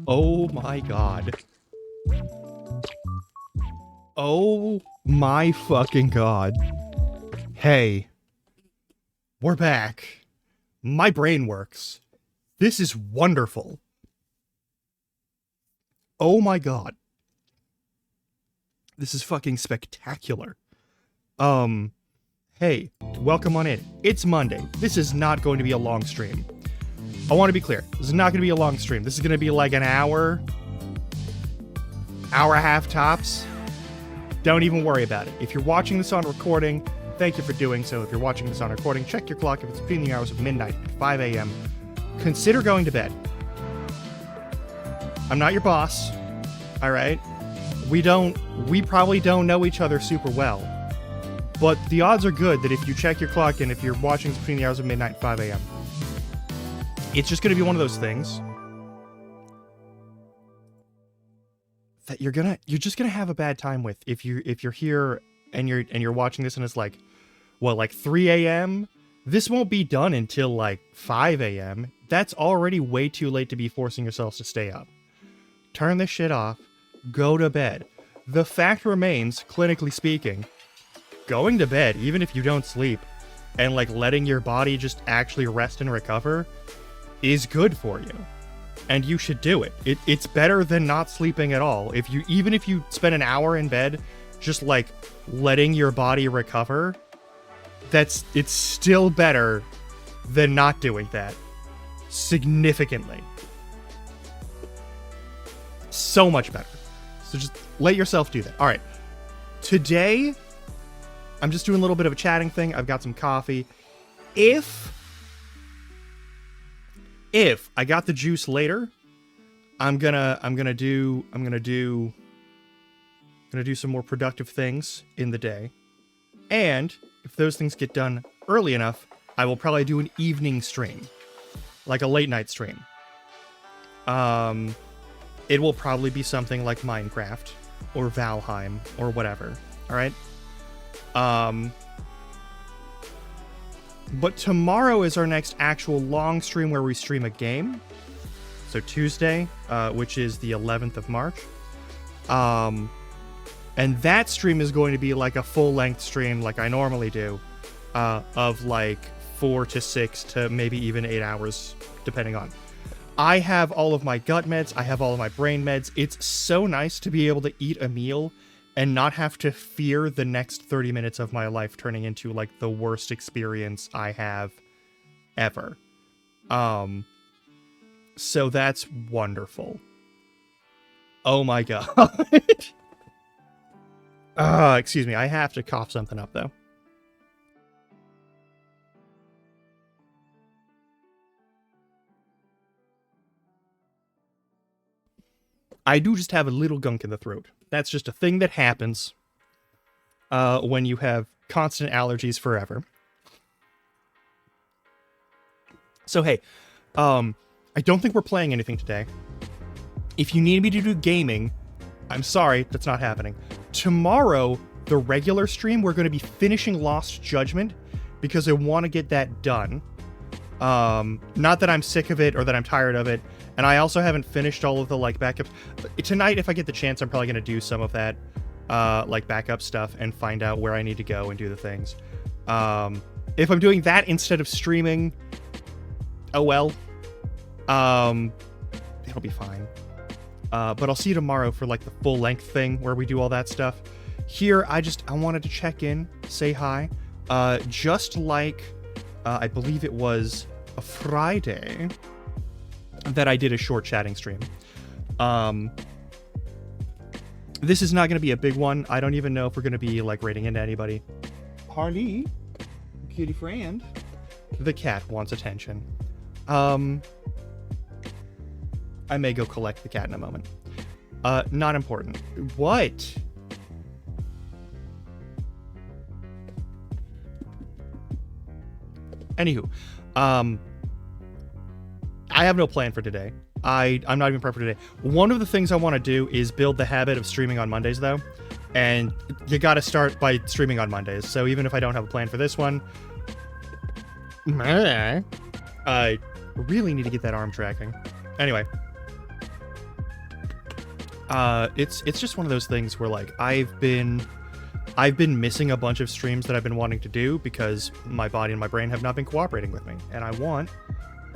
Oh my god. Oh my fucking god. Hey. We're back. My brain works. This is wonderful. Oh my god. This is fucking spectacular. Hey, welcome on in. It's Monday. This is not going to be a long stream. I want to be clear. This is not going to be a long stream. This is going to be like an hour and a half tops. Don't even worry about it. If you're watching this on recording, thank you for doing so. If you're watching this on recording, check your clock. If it's between the hours of midnight and 5 a.m., consider going to bed. I'm not your boss. All right? We probably don't know each other super well. But the odds are good that if you check your clock and if you're watching between the hours of midnight and 5 a.m., it's just going to be one of those things that you're just gonna have a bad time with if you're here and you're watching this and it's like, what, like 3 a.m. This won't be done until like 5 a.m. That's already way too late to be forcing yourselves to stay up. Turn this shit off. Go to bed. The fact remains, clinically speaking, going to bed, even if you don't sleep, and like letting your body just actually rest and recover is good for you. And you should do it. It's better than not sleeping at all. Even if you spend an hour in bed just like letting your body recover, it's still better than not doing that. Significantly. So much better. So just let yourself do that. All right. Today, I'm just doing a little bit of a chatting thing. I've got some coffee. If I got the juice later, I'm gonna do some more productive things in the day. And if those things get done early enough, I will probably do an evening stream, like a late night stream. It will probably be something like Minecraft or Valheim or whatever. All right. But tomorrow is our next actual long stream where we stream a game. So Tuesday, which is the 11th of March. And that stream is going to be like a full-length stream like I normally do, of like 4 to 6 to maybe even 8 hours, depending on. I have all of my gut meds. I have all of my brain meds. It's so nice to be able to eat a meal and not have to fear the next 30 minutes of my life turning into like the worst experience I have ever. So that's wonderful. Oh my god. Excuse me, I have to cough something up though. I do just have a little gunk in the throat. That's just a thing that happens when you have constant allergies forever. So hey, I don't think we're playing anything today. If you need me to do gaming, I'm sorry, that's not happening. Tomorrow, the regular stream, we're going to be finishing Lost Judgment because I want to get that done. Not that I'm sick of it or that I'm tired of it. And I also haven't finished all of the like backups. Tonight, if I get the chance, I'm probably going to do some of that like backup stuff and find out where I need to go and do the things. If I'm doing that instead of streaming, oh well. It'll be fine. But I'll see you tomorrow for like the full length thing where we do all that stuff. here, I wanted to check in, say hi. Just like, I believe it was a Friday that I did a short chatting stream. This is not going to be a big one. I don't even know if we're going to be, like, raiding into anybody. Harley, cutie friend. The cat wants attention. I may go collect the cat in a moment. Not important. What? Anywho, I have no plan for today. I'm not even prepped for today. One of the things I want to do is build the habit of streaming on Mondays, though. And you got to start by streaming on Mondays. So even if I don't have a plan for this one, I really need to get that arm tracking. Anyway, it's just one of those things where, like, I've been missing a bunch of streams that I've been wanting to do because my body and my brain have not been cooperating with me, and I want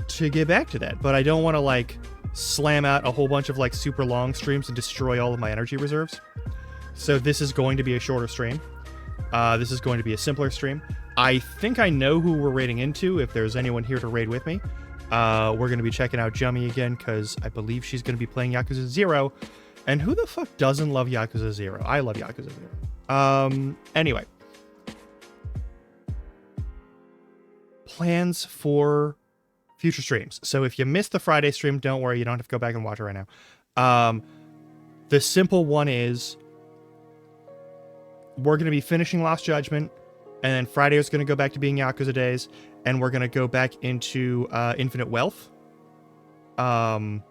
to get back to that, but I don't want to, like, slam out a whole bunch of, like, super long streams and destroy all of my energy reserves. So this is going to be a shorter stream. This is going to be a simpler stream. I think I know who we're raiding into, if there's anyone here to raid with me. We're going to be checking out Jummy again, because I believe she's going to be playing Yakuza 0. And who the fuck doesn't love Yakuza 0? I love Yakuza 0. Anyway. Plans for future streams. So if you missed the Friday stream, don't worry, you don't have to go back and watch it right now. The simple one is we're going to be finishing Lost Judgment, and then Friday is going to go back to being Yakuza Days, and we're going to go back into Infinite Wealth. I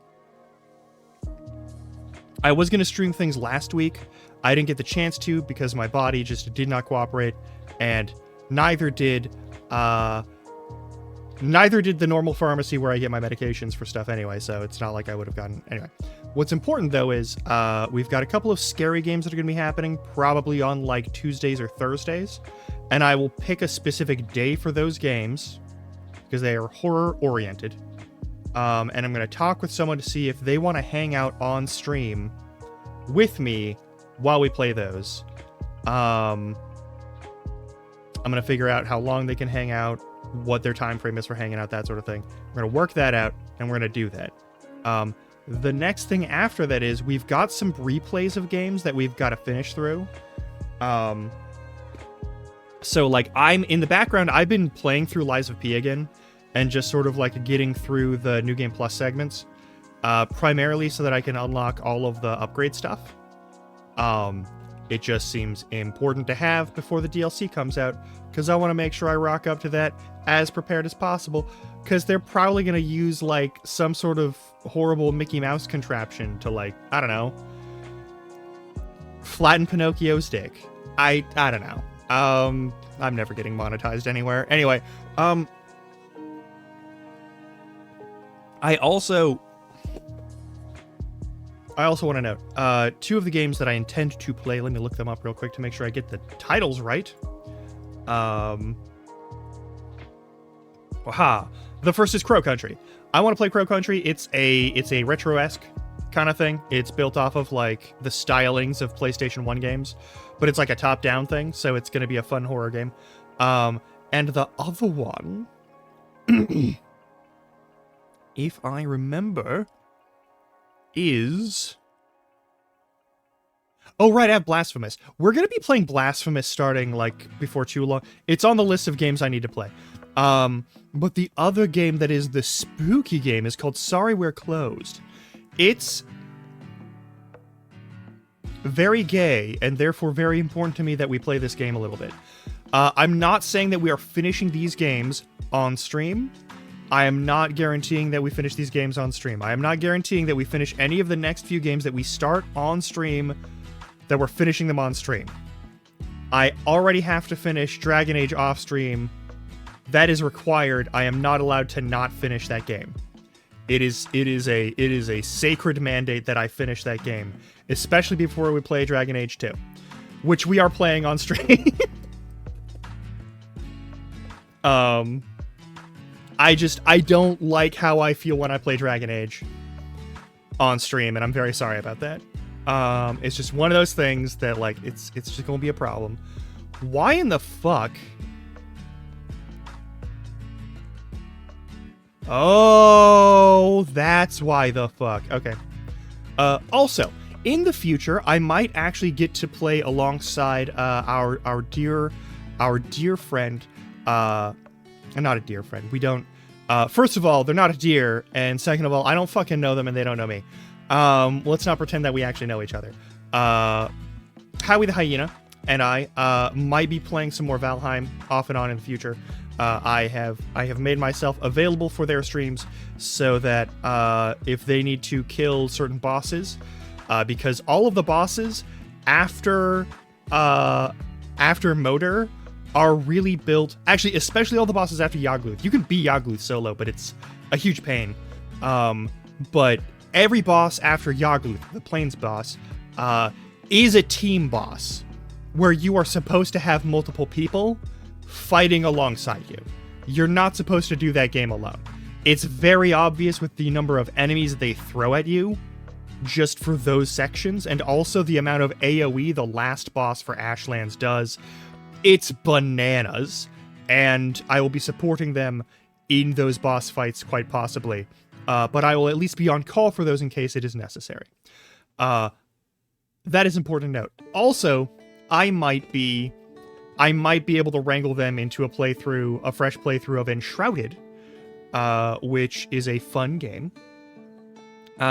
was going to stream things last week. I didn't get the chance to because my body just did not cooperate, and neither did the normal pharmacy where I get my medications for stuff anyway, so it's not like I would have gotten... Anyway, what's important, though, is we've got a couple of scary games that are going to be happening, probably on, like, Tuesdays or Thursdays, and I will pick a specific day for those games, because they are horror-oriented, and I'm going to talk with someone to see if they want to hang out on stream with me while we play those. I'm going to figure out how long they can hang out, what their time frame is for hanging out, that sort of thing. We're going to work that out, and we're going to do that. The next thing after that is we've got some replays of games that we've got to finish through. So, like, I'm in the background, I've been playing through Lies of P again, and just sort of, like, getting through the New Game Plus segments, primarily so that I can unlock all of the upgrade stuff. It just seems important to have before the DLC comes out, because I want to make sure I rock up to that as prepared as possible, because they're probably going to use, like, some sort of horrible Mickey Mouse contraption to, like, I don't know, flatten Pinocchio's dick. I don't know. I'm never getting monetized anywhere. Anyway, I also want to note, two of the games that I intend to play, let me look them up real quick to make sure I get the titles right. The first is Crow Country. I want to play Crow Country. It's a retro-esque kind of thing. It's built off of, like, the stylings of PlayStation 1 games, but it's like a top-down thing, so it's going to be a fun horror game. And the other one, if I remember, is... Oh, right, I have Blasphemous. We're going to be playing Blasphemous starting, like, before too long. It's on the list of games I need to play. But the other game that is the spooky game is called Sorry We're Closed. It's very gay, and therefore very important to me that we play this game a little bit. I'm not saying that we are finishing these games on stream. I am not guaranteeing that we finish these games on stream. I am not guaranteeing that we finish any of the next few games that we start on stream, that we're finishing them on stream. I already have to finish Dragon Age off stream. That is required. I am not allowed to not finish that game. It is a sacred mandate that I finish that game, especially before we play Dragon Age 2, which we are playing on stream. I don't like how I feel when I play Dragon Age on stream, and I'm very sorry about that. It's just one of those things that like it's just gonna be a problem. Why in the fuck? Oh, that's why the fuck. Okay. Also, in the future, I might actually get to play alongside our dear friend. Not a dear friend. We don't. First of all, they're not a deer, and second of all, I don't fucking know them, and they don't know me. Let's not pretend that we actually know each other. Howie the Hyena and I might be playing some more Valheim off and on in the future. I have made myself available for their streams so that if they need to kill certain bosses, because all of the bosses after Moder are really built. Actually, especially all the bosses after Yagluth. You can beat Yagluth solo, but it's a huge pain. But every boss after Yagluth, the Plains boss, is a team boss where you are supposed to have multiple people fighting alongside you. You're not supposed to do that game alone. It's very obvious with the number of enemies they throw at you just for those sections, and also the amount of AoE the last boss for Ashlands does. It's bananas, and I will be supporting them in those boss fights quite possibly. But I will at least be on call for those in case it is necessary. That is important to note. Also, I might be able to wrangle them into a fresh playthrough of Enshrouded, which is a fun game.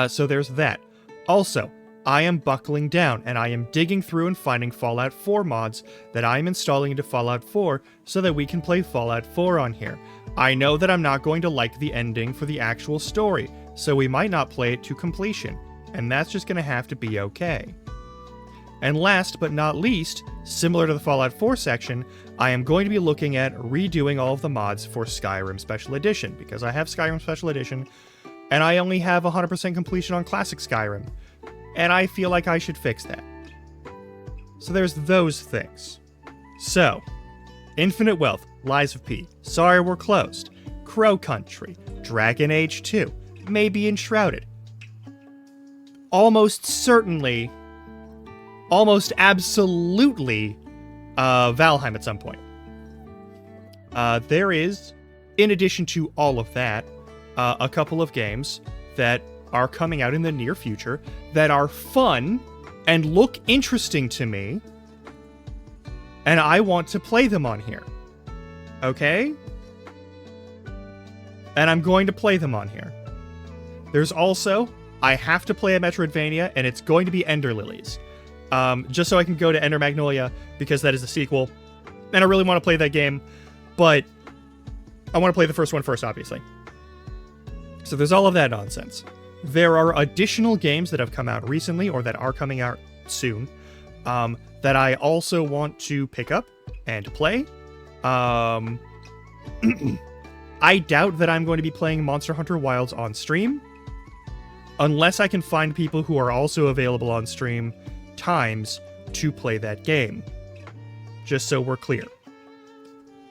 So there's that. Also, I am buckling down, and I am digging through and finding Fallout 4 mods that I am installing into Fallout 4 so that we can play Fallout 4 on here. I know that I'm not going to like the ending for the actual story, so we might not play it to completion, and that's just going to have to be okay. And last but not least, similar to the Fallout 4 section, I am going to be looking at redoing all of the mods for Skyrim Special Edition, because I have Skyrim Special Edition, and I only have 100% completion on Classic Skyrim, and I feel like I should fix that. So there's those things. So, Infinite Wealth, Lies of P, Sorry We're Closed, Crow Country, Dragon Age 2, maybe Enshrouded. Almost certainly, almost absolutely, Valheim at some point. There is, in addition to all of that, a couple of games that are coming out in the near future that are fun and look interesting to me, and I want to play them on here. Okay? And I'm going to play them on here. There's also, I have to play a Metroidvania, and it's going to be Ender Lilies. Just so I can go to Ender Magnolia, because that is the sequel, and I really want to play that game, but I want to play the first one first, obviously. So there's all of that nonsense. There are additional games that have come out recently, or that are coming out soon, that I also want to pick up and play. I doubt that I'm going to be playing Monster Hunter Wilds on stream, unless I can find people who are also available on stream times to play that game. Just so we're clear.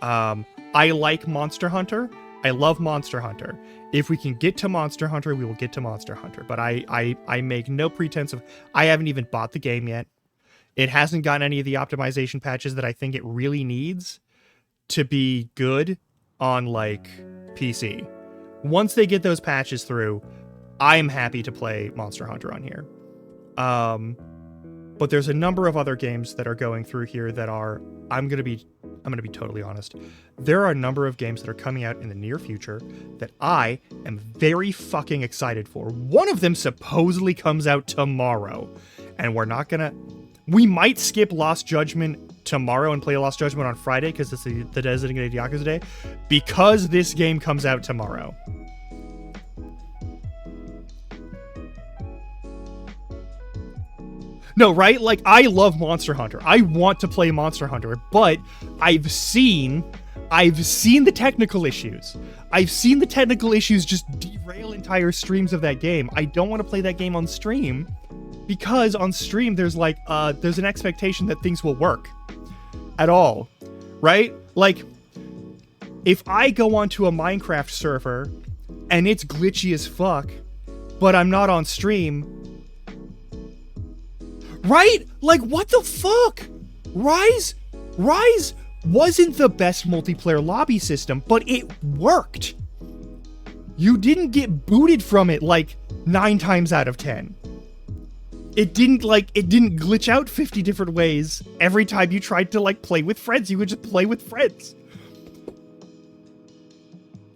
I like Monster Hunter. I love Monster Hunter. If we can get to Monster Hunter, we will get to Monster Hunter. But I make no pretense of... I haven't even bought the game yet. It hasn't gotten any of the optimization patches that I think it really needs to be good on, like, PC. Once they get those patches through, I'm happy to play Monster Hunter on here. But there's a number of other games that are going through here that are... I'm gonna be totally honest. There are a number of games that are coming out in the near future that I am very fucking excited for. One of them supposedly comes out tomorrow, and we might skip Lost Judgment tomorrow and play Lost Judgment on Friday because it's the designated Yakuza day, because this game comes out tomorrow. No, right? Like, I love Monster Hunter. I want to play Monster Hunter, but I've seen the technical issues. I've seen the technical issues just derail entire streams of that game. I don't want to play that game on stream, because on stream there's an expectation that things will work at all, right? Like, if I go onto a Minecraft server and it's glitchy as fuck, but I'm not on stream, Right? Like, what the fuck? Rise wasn't the best multiplayer lobby system, but it worked. You didn't get booted from it like 9 times out of 10. It didn't glitch out 50 different ways every time you tried to like play with friends. You would just play with friends.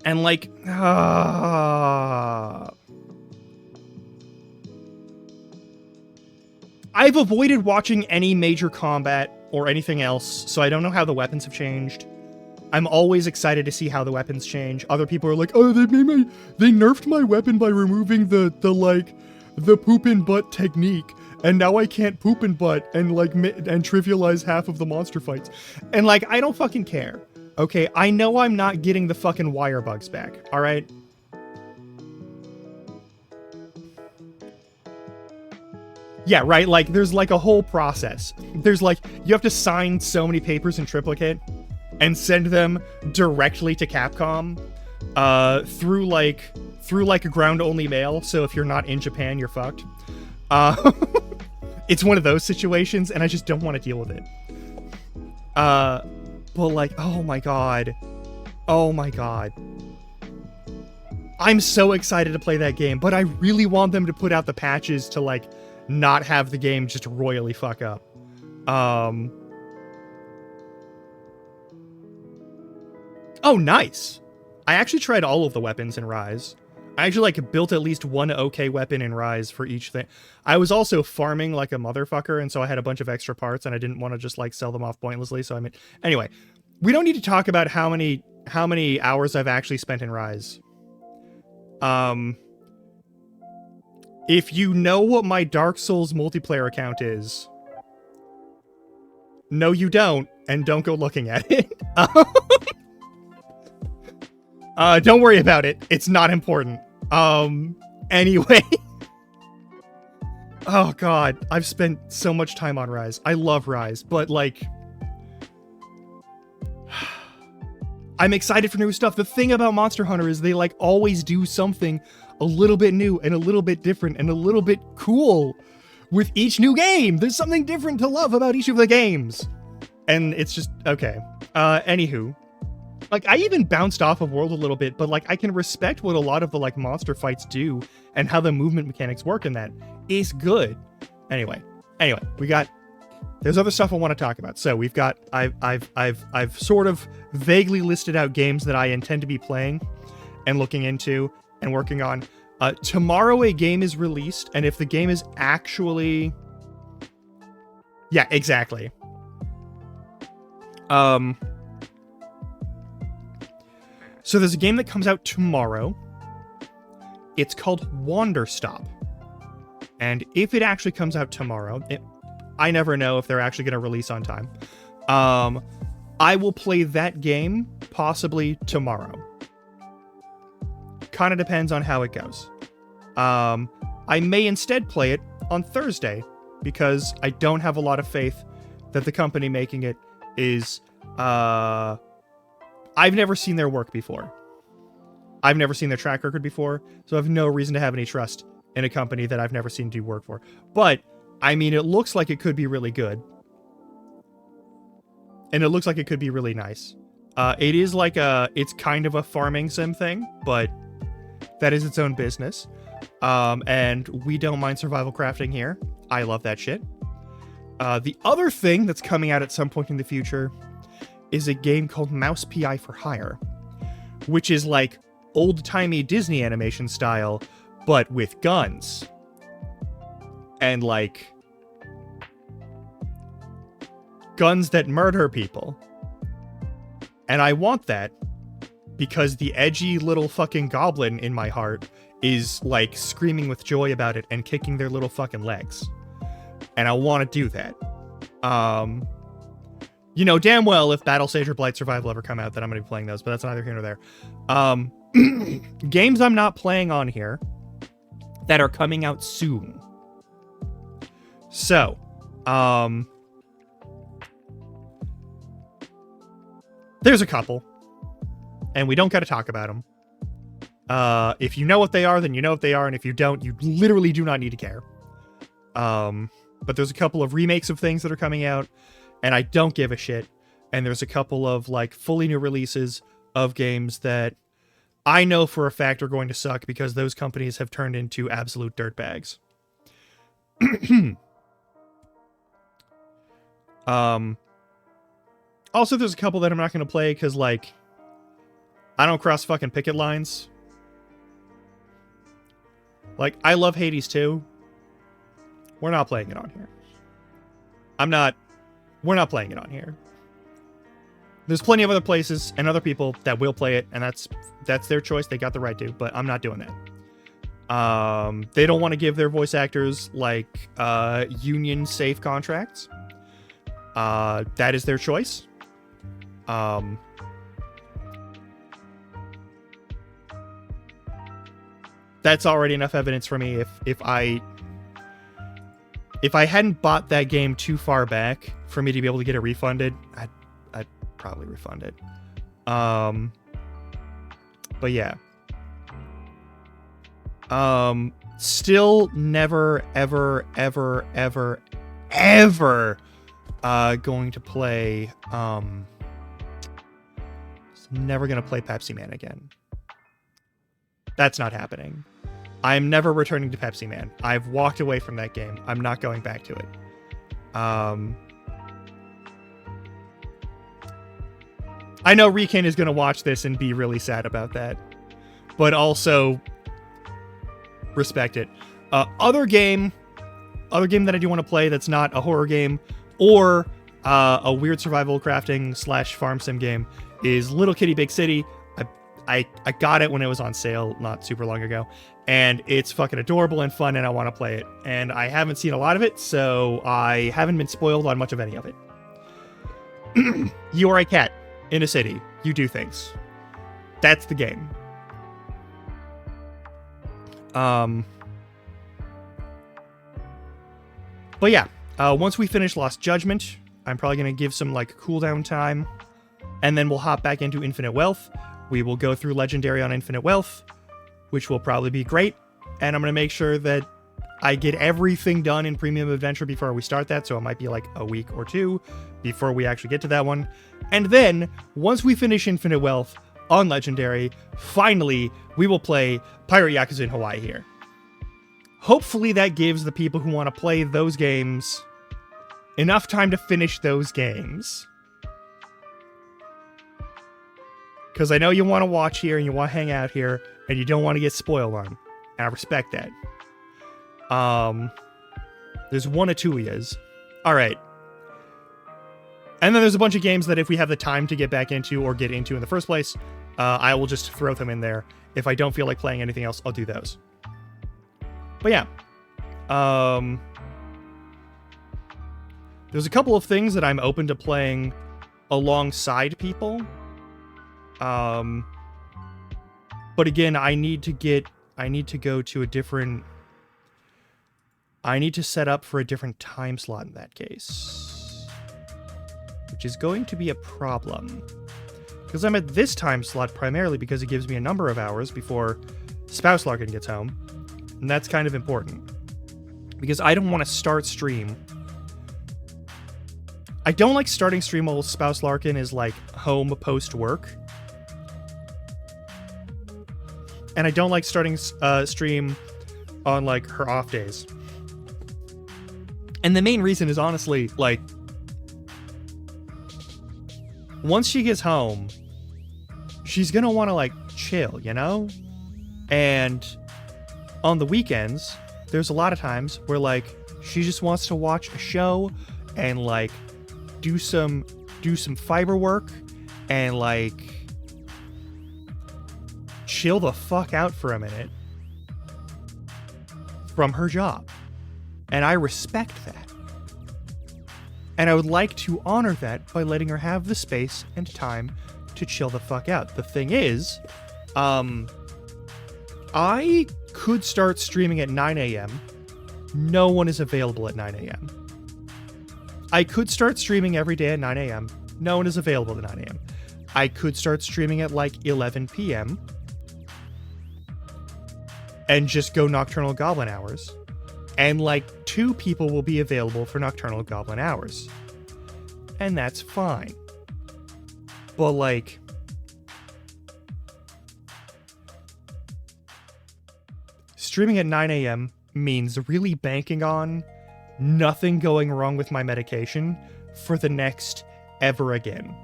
And like, I've avoided watching any major combat or anything else, so I don't know how the weapons have changed. I'm always excited to see how the weapons change. Other people are like, oh, they nerfed my weapon by removing the poop in butt technique, and now I can't poop in butt and trivialize half of the monster fights. And like, I don't fucking care. Okay, I know I'm not getting the fucking wire bugs back, alright? Yeah, right, like, there's like a whole process. There's like, you have to sign so many papers in triplicate and send them directly to Capcom through like a ground-only mail, so if you're not in Japan, you're fucked. It's one of those situations, and I just don't want to deal with it. But like, oh my god. I'm so excited to play that game, but I really want them to put out the patches to like not have the game just royally fuck up. Oh, nice. I actually tried all of the weapons in Rise. I actually like built at least one okay weapon in Rise for each thing. I was also farming like a motherfucker, and so I had a bunch of extra parts, and I didn't want to just like sell them off pointlessly. So I mean, anyway, we don't need to talk about how many hours I've actually spent in Rise. If you know what my Dark Souls multiplayer account is, no, you don't, and don't go looking at it. Don't worry about it. It's not important. Anyway. Oh god, I've spent so much time on Rise. I love Rise, but like, I'm excited for new stuff. The thing about Monster Hunter is they like always do something a little bit new and a little bit different and a little bit cool with each new game. There's something different to love about each of the games. And it's just, okay. Anywho. Like, I even bounced off of World a little bit, but, like, I can respect what a lot of the, like, monster fights do and how the movement mechanics work in that is good. Anyway, there's other stuff I want to talk about. So we've got, I've sort of vaguely listed out games that I intend to be playing and looking into and working on. Tomorrow a game is released, and if the game is actually... Yeah, exactly. So there's a game that comes out tomorrow. It's called Wanderstop. And if it actually comes out tomorrow, I never know if they're actually going to release on time. I will play that game possibly tomorrow. Kind of depends on how it goes. I may instead play it on Thursday because I don't have a lot of faith that the company making it is... I've never seen their work before. I've never seen their track record before, so I have no reason to have any trust in a company that I've never seen do work for. But, I mean, it looks like it could be really good. And it looks like it could be really nice. It is like it's kind of a farming sim thing, but that is its own business. And we don't mind survival crafting here. I love that shit. The other thing that's coming out at some point in the future is a game called Mouse P.I. for Hire, which is like old-timey Disney animation style, but with guns. And like... guns that murder people. And I want that because the edgy little fucking goblin in my heart is like screaming with joy about it and kicking their little fucking legs. And I want to do that. You know damn well if Battle Stage or Blight Survival ever come out that I'm going to be playing those, but that's neither here nor there. Games I'm not playing on here that are coming out soon. So, there's a couple, and we don't got to talk about them. If you know what they are, then you know what they are, and if you don't, you literally do not need to care. But there's a couple of remakes of things that are coming out, and I don't give a shit. And there's a couple of like fully new releases of games that I know for a fact are going to suck because those companies have turned into absolute dirtbags. Also, there's a couple that I'm not going to play because, like, I don't cross fucking picket lines. Like, I love Hades 2. We're not playing it on here. We're not playing it on here. There's plenty of other places and other people that will play it, and that's their choice. They got the right to, but I'm not doing that. They don't want to give their voice actors, like, union safe contracts. That is their choice. That's already enough evidence for me. If I hadn't bought that game too far back for me to be able to get it refunded, I'd probably refund it. But yeah. Still never, ever going to play, never gonna play Pepsi Man again. That's not happening. I'm never returning to Pepsi Man. I've walked away from that game. I'm not going back to it. I know Riken is going to watch this and be really sad about that, but also respect it. Other game that I do want to play that's not a horror game or a weird survival crafting / farm sim game is Little Kitty Big City. I got it when it was on sale not super long ago, and it's fucking adorable and fun, and I want to play it. And I haven't seen a lot of it, so I haven't been spoiled on much of any of it. You are a cat in a city. You do things. That's the game. But yeah, once we finish Lost Judgment, I'm probably going to give some like cooldown time, and then we'll hop back into Infinite Wealth. We will go through Legendary on Infinite Wealth, which will probably be great. And I'm going to make sure that I get everything done in Premium Adventure before we start that. So it might be like a week or two before we actually get to that one. And then once we finish Infinite Wealth on Legendary, finally, we will play Pirate Yakuza in Hawaii here. Hopefully that gives the people who want to play those games enough time to finish those games. Because I know you want to watch here and you want to hang out here and you don't want to get spoiled on. And I respect that. There's one Atulias. Alright. And then there's a bunch of games that if we have the time to get back into or get into in the first place, I will just throw them in there. If I don't feel like playing anything else, I'll do those. But yeah. There's a couple of things that I'm open to playing alongside people. But again, I need to go to a different, I need to set up for a different time slot in that case, which is going to be a problem because I'm at this time slot primarily because it gives me a number of hours before Spouse Larkin gets home. And that's kind of important because I don't want to start stream. I don't like starting stream while Spouse Larkin is like home post work. And I don't like starting stream on, like, her off days. And the main reason is, honestly, like, once she gets home, she's gonna want to, like, chill, you know? And on the weekends, there's a lot of times where, like, she just wants to watch a show and, like, do some fiber work and, like, chill the fuck out for a minute from her job. And I respect that. And I would like to honor that by letting her have the space and time to chill the fuck out. The thing is, I could start streaming at 9 a.m. No one is available at 9 a.m. I could start streaming every day at 9 a.m. No one is available at 9 a.m. I could start streaming at like 11 p.m. and just go Nocturnal Goblin hours. And like 2 people will be available for Nocturnal Goblin Hours. And that's fine. But like, streaming at 9 a.m. means really banking on nothing going wrong with my medication for the next ever again.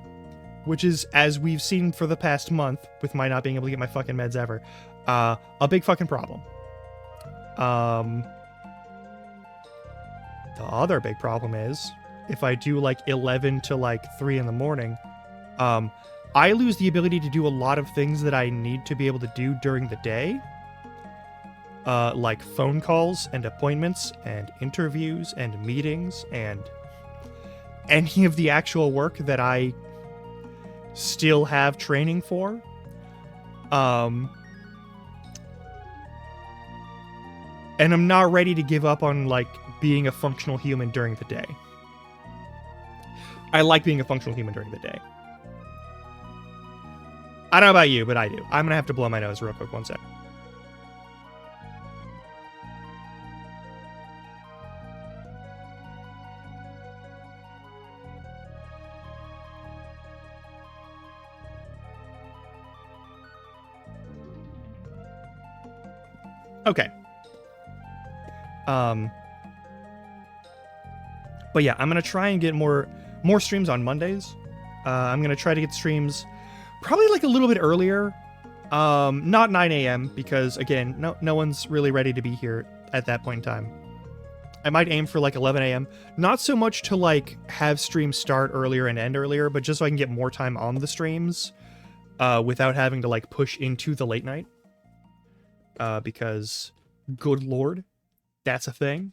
Which is, as we've seen for the past month, with my not being able to get my fucking meds ever, a big fucking problem. The other big problem is, if I do like 11 to like 3 in the morning, I lose the ability to do a lot of things that I need to be able to do during the day. Like phone calls and appointments and interviews and meetings and any of the actual work that I still have training for. And I'm not ready to give up on like being a functional human during the day. I like being a functional human during the day. I don't know about you, but I do. I'm gonna have to blow my nose real quick, one sec. Okay. But yeah, I'm gonna try and get more streams on Mondays. I'm gonna try to get streams probably like a little bit earlier. Not 9 a.m. because again, no one's really ready to be here at that point in time. I might aim for like 11 a.m. Not so much to like have streams start earlier and end earlier, but just so I can get more time on the streams without having to like push into the late night. Because good lord, that's a thing.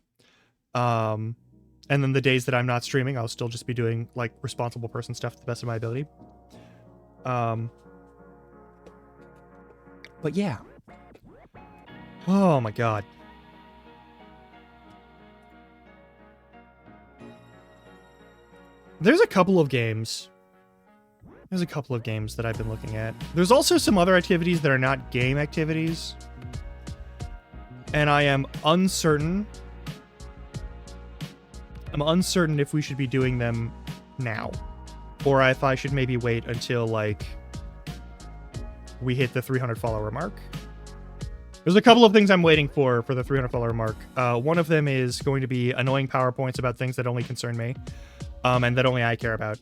And then the days that I'm not streaming, I'll still just be doing like responsible person stuff to the best of my ability. But yeah. Oh my god. There's a couple of games. There's a couple of games that I've been looking at. There's also some other activities that are not game activities. And I am uncertain. I'm uncertain if we should be doing them now. Or if I should maybe wait until, like, we hit the 300 follower mark. There's a couple of things I'm waiting for the 300 follower mark. One of them is going to be annoying PowerPoints about things that only concern me. And that only I care about.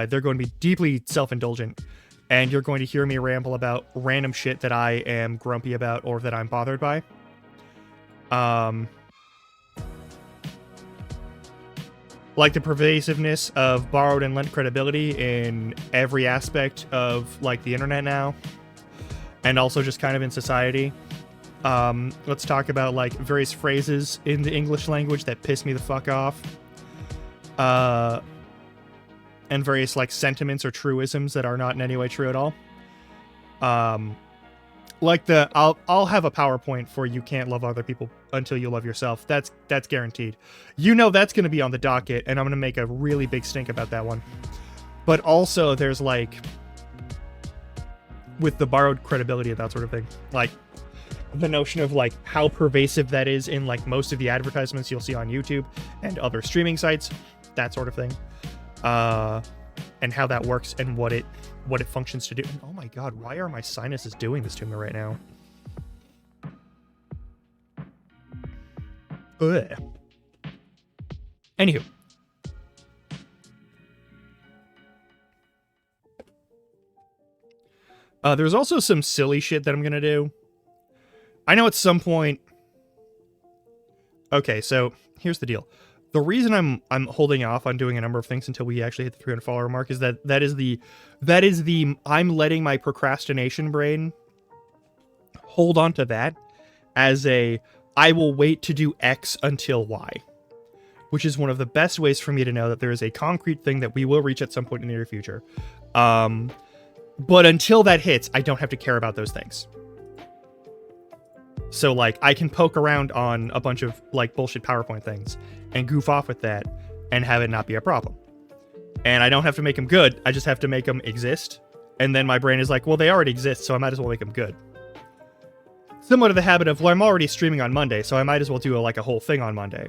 They're going to be deeply self-indulgent. And you're going to hear me ramble about random shit that I am grumpy about or that I'm bothered by. Like the pervasiveness of borrowed and lent credibility in every aspect of like the internet now, and also just kind of in society. Let's talk about like various phrases in the English language that piss me the fuck off, and various like sentiments or truisms that are not in any way true at all. Like the I'll have a PowerPoint for you can't love other people until you love yourself. That's guaranteed. You know that's going to be on the docket, and I'm going to make a really big stink about that one. But also there's like with the borrowed credibility of that sort of thing, like the notion of like how pervasive that is in like most of the advertisements you'll see on YouTube and other streaming sites, that sort of thing. And how that works and what it functions to do. And oh my god, why are my sinuses doing this to me right now? Ugh. Anywho. There's also some silly shit that I'm gonna do. I know at some point... Okay, so here's the deal. The reason I'm holding off on doing a number of things until we actually hit the 300 follower mark is that is the I'm letting my procrastination brain hold on to that as a I will wait to do X until Y, which is one of the best ways for me to know that there is a concrete thing that we will reach at some point in the near future. But until that hits, I don't have to care about those things. So like I can poke around on a bunch of like bullshit PowerPoint things and goof off with that and have it not be a problem. And I don't have to make them good. I just have to make them exist. And then my brain is like, well, they already exist, so I might as well make them good. Similar to the habit of, well, I'm already streaming on Monday, so I might as well do a whole thing on Monday.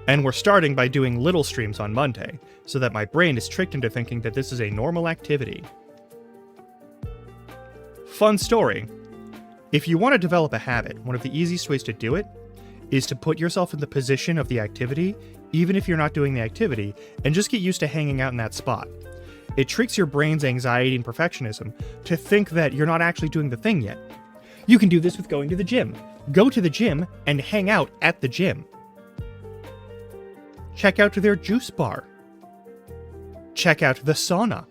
And we're starting by doing little streams on Monday, so that my brain is tricked into thinking that this is a normal activity. Fun story. If you want to develop a habit, one of the easiest ways to do it is to put yourself in the position of the activity, even if you're not doing the activity, and just get used to hanging out in that spot. It tricks your brain's anxiety and perfectionism to think that you're not actually doing the thing yet. You can do this with going to the gym. Go to the gym and hang out at the gym. Check out their juice bar. Check out the sauna.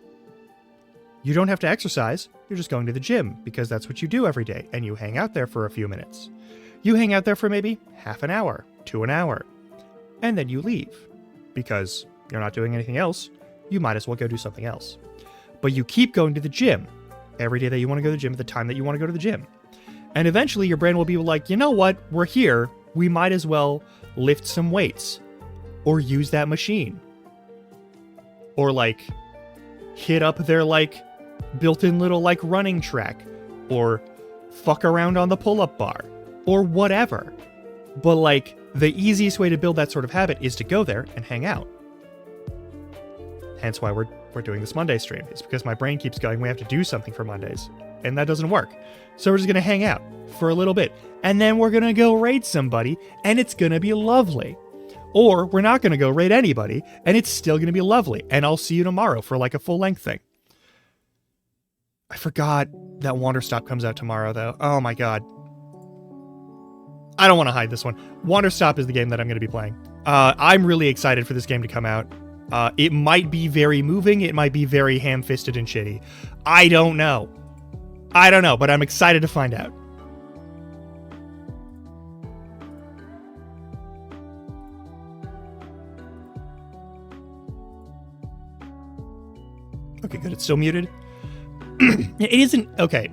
You don't have to exercise, you're just going to the gym, because that's what you do every day, and you hang out there for a few minutes. You hang out there for maybe half an hour to an hour, and then you leave. Because you're not doing anything else, you might as well go do something else. But you keep going to the gym every day that you want to go to the gym at the time that you want to go to the gym. And eventually your brain will be like, you know what, we're here, we might as well lift some weights. Or use that machine. Or hit up their built-in little running track. Or fuck around on the pull-up bar. Or whatever. But the easiest way to build that sort of habit is to go there and hang out. Hence why we're doing this Monday stream. It's because my brain keeps going, we have to do something for Mondays. And that doesn't work. So we're just going to hang out for a little bit. And then we're going to go raid somebody, and it's going to be lovely. Or we're not going to go raid anybody, and it's still going to be lovely. And I'll see you tomorrow for a full-length thing. I forgot that Wanderstop comes out tomorrow, though. Oh my god. I don't want to hide this one. Wanderstop is the game that I'm going to be playing. I'm really excited for this game to come out. It might be very moving. It might be very ham-fisted and shitty. I don't know, but I'm excited to find out. Okay, good. It's still muted. It isn't... Okay.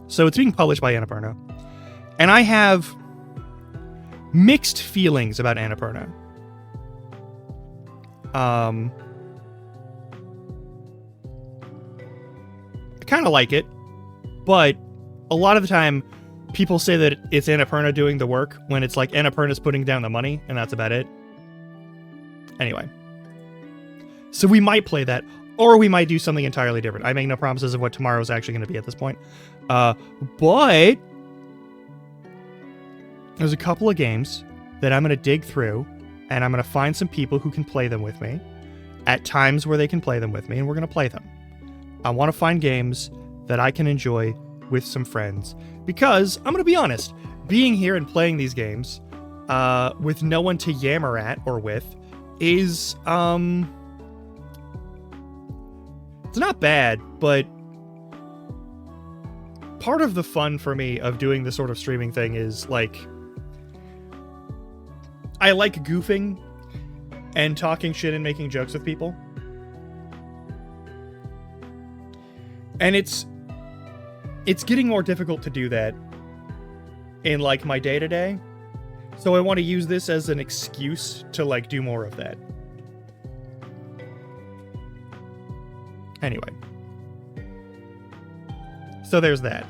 So it's being published by Annapurna. And I have mixed feelings about Annapurna. I kind of like it, but a lot of the time people say that it's Annapurna doing the work when it's Annapurna's putting down the money, and that's about it. Anyway. So we might play that, or we might do something entirely different. I make no promises of what tomorrow's actually going to be at this point. But there's a couple of games that I'm going to dig through, and I'm going to find some people who can play them with me at times where they can play them with me, and we're going to play them. I want to find games that I can enjoy with some friends, because I'm going to be honest, being here and playing these games with no one to yammer at or with is it's not bad, but part of the fun for me of doing this sort of streaming thing is I like goofing and talking shit and making jokes with people. And it's getting more difficult to do that in my day-to-day. So I want to use this as an excuse to do more of that. Anyway. So there's that.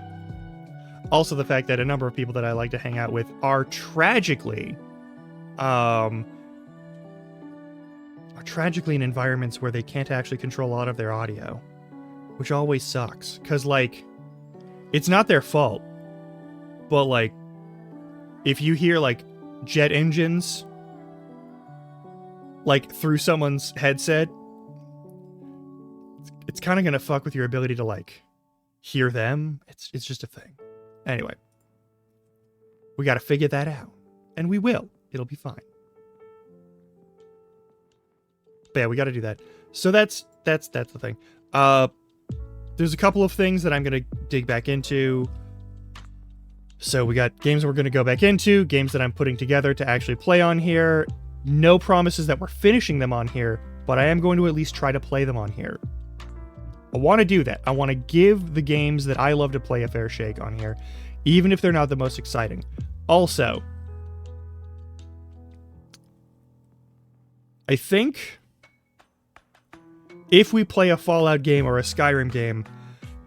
Also the fact that a number of people that I like to hang out with are tragically in environments where they can't actually control a lot of their audio, which always sucks, because it's not their fault, but if you hear jet engines through someone's headset, it's kind of gonna fuck with your ability to hear them. It's just a thing. Anyway, we got to figure that out, and we will. It'll be fine. But yeah, we got to do that. So that's the thing. There's a couple of things that I'm gonna dig back into. So we got games we're gonna go back into, games that I'm putting together to actually play on here. No promises that we're finishing them on here, but I am going to at least try to play them on here. I want to do that. I want to give the games that I love to play a fair shake on here, even if they're not the most exciting. Also, I think if we play a Fallout game or a Skyrim game,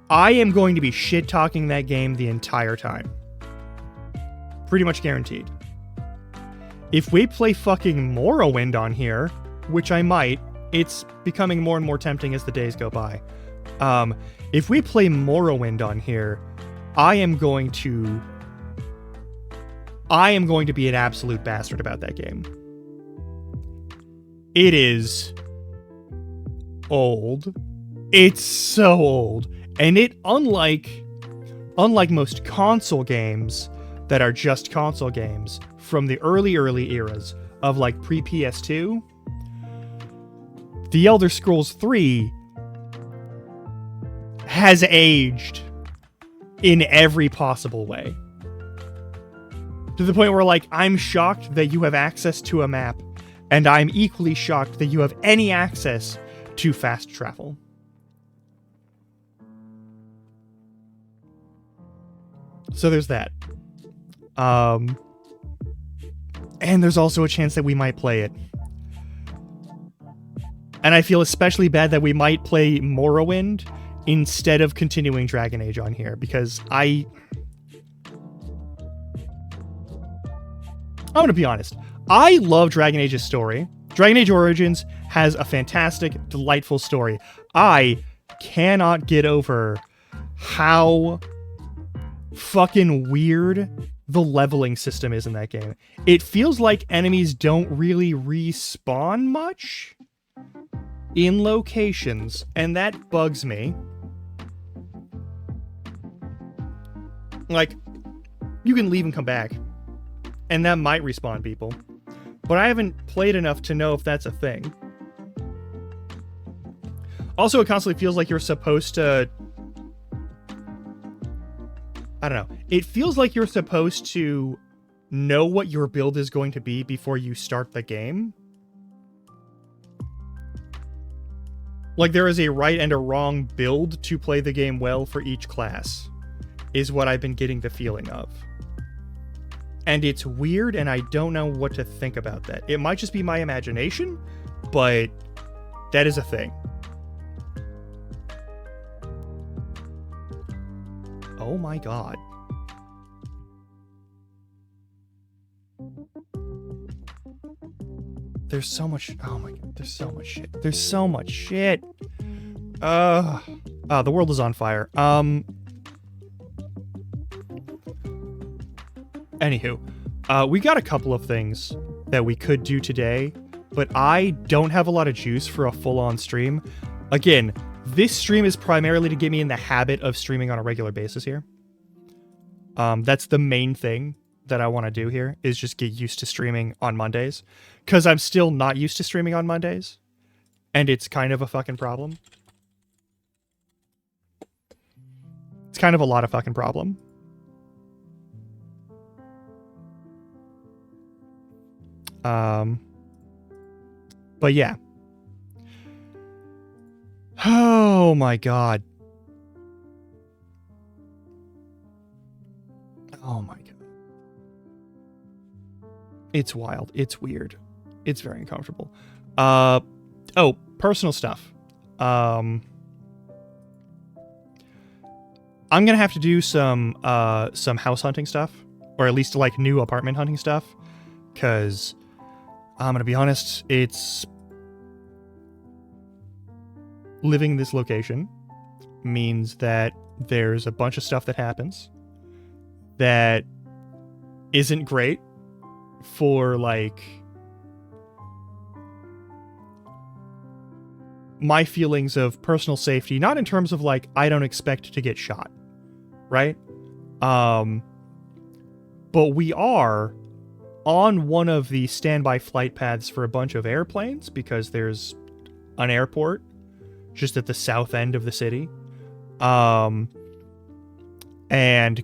I am going to be shit-talking that game the entire time. Pretty much guaranteed. If we play fucking Morrowind on here, which I might, it's becoming more and more tempting as the days go by. If we play Morrowind on here, I am going to be an absolute bastard about that game. It is old. It's so old. And it, unlike most console games that are just console games from the early eras of like pre-PS2, The Elder Scrolls 3 has aged in every possible way. To the point where, like, I'm shocked that you have access to a map, and I'm equally shocked that you have any access to fast travel. So there's that. And there's also a chance that we might play it. And I feel especially bad that we might play Morrowind instead of continuing Dragon Age on here, because I'm gonna be honest. I love Dragon Age's story. Dragon Age Origins has a fantastic, delightful story. I cannot get over how fucking weird the leveling system is in that game. It feels like enemies don't really respawn much in locations, and that bugs me. Like, you can leave and come back, and that might respawn people, but I haven't played enough to know if that's a thing. Also, it constantly feels like you're supposed to... I don't know. It feels like you're supposed to know what your build is going to be before you start the game. Like, there is a right and a wrong build to play the game well for each class, is what I've been getting the feeling of. And it's weird, and I don't know what to think about that. It might just be my imagination, but that is a thing. Oh my god. There's so much... Oh my god, there's so much shit. There's so much shit! The world is on fire. Anywho, we got a couple of things that we could do today, but I don't have a lot of juice for a full-on stream. Again, this stream is primarily to get me in the habit of streaming on a regular basis here. That's the main thing that I want to do here, is just get used to streaming on Mondays. Because I'm still not used to streaming on Mondays, and it's kind of a fucking problem. It's kind of a lot of fucking problem. But yeah. Oh my god. Oh my god. It's wild. It's weird. It's very uncomfortable. Oh, personal stuff. I'm gonna have to do some house hunting stuff, or at least like new apartment hunting stuff, because I'm gonna be honest, it's living in this location means that there's a bunch of stuff that happens that isn't great for like my feelings of personal safety, not in terms of like I don't expect to get shot, right? But we are on one of the standby flight paths for a bunch of airplanes because there's an airport just at the south end of the city. And